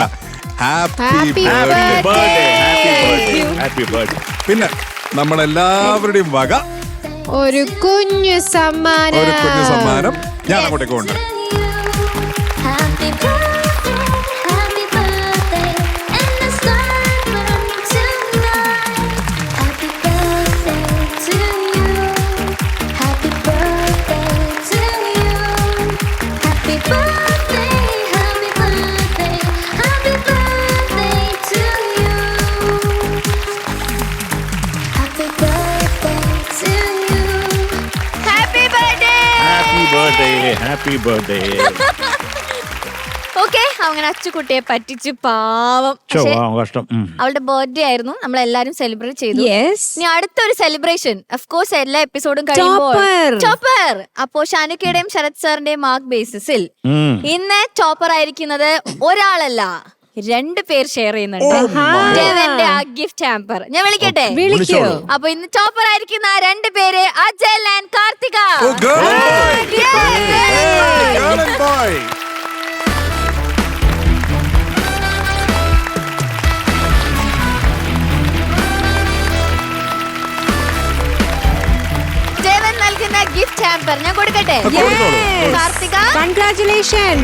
Speaker 2: ഹാപ്പി ബർത്ത്ഡേ. പിന്നെ നമ്മളെല്ലാവരുടെയും വക
Speaker 3: ഒരു കുഞ്ഞു സമ്മാനം
Speaker 2: ഞാൻ അങ്ങോട്ടേക്ക് കൊണ്ട്.
Speaker 5: Birthday, happy birthday.
Speaker 1: ഓക്കെ, അങ്ങനെ അച്ചുകുട്ടിയെ പറ്റിച്ച് പാവം. പക്ഷേ
Speaker 5: കഷ്ടം.
Speaker 1: അവളുടെ ബർത്ത്ഡേ ആയിരുന്നു, നമ്മളെല്ലാരും സെലിബ്രേറ്റ് ചെയ്തു.
Speaker 3: യെസ്.
Speaker 1: ഇനി അടുത്തൊരു സെലിബ്രേഷൻ ഓഫ് കോഴ്സ് എല്ലാ എപ്പിസോഡും കഴിയുമ്പോൾ ചോപ്പർ. അപ്പോ ഷാനുക്കയുടെയും ശരത് സാറിന്റെയും മാർക്ക് ബേസിസിൽ ഇന്ന് ചോപ്പർ ആയിരിക്കുന്നത് ഒരാളല്ല, 2 പേർ ഷെയർ ചെയ്യുന്നുണ്ട്. ജെവന്റെ ആ ഗിഫ്റ്റ് ഹാമ്പർ ഞാൻ വിളിക്കട്ടെ?
Speaker 3: വിളിക്കോ?
Speaker 1: അപ്പൊ ഇന്ന് ചോപ്പർ ആയിരിക്കുന്ന ആ 2 പേര് അജൽ ആൻഡ് കാർത്തിക. ജെവൻ നൽകുന്ന ഗിഫ്റ്റ് ഹാമ്പർ ഞാൻ കൊടുക്കട്ടെ? കാർത്തിക,
Speaker 3: കൺഗ്രാറ്റുലേഷൻ.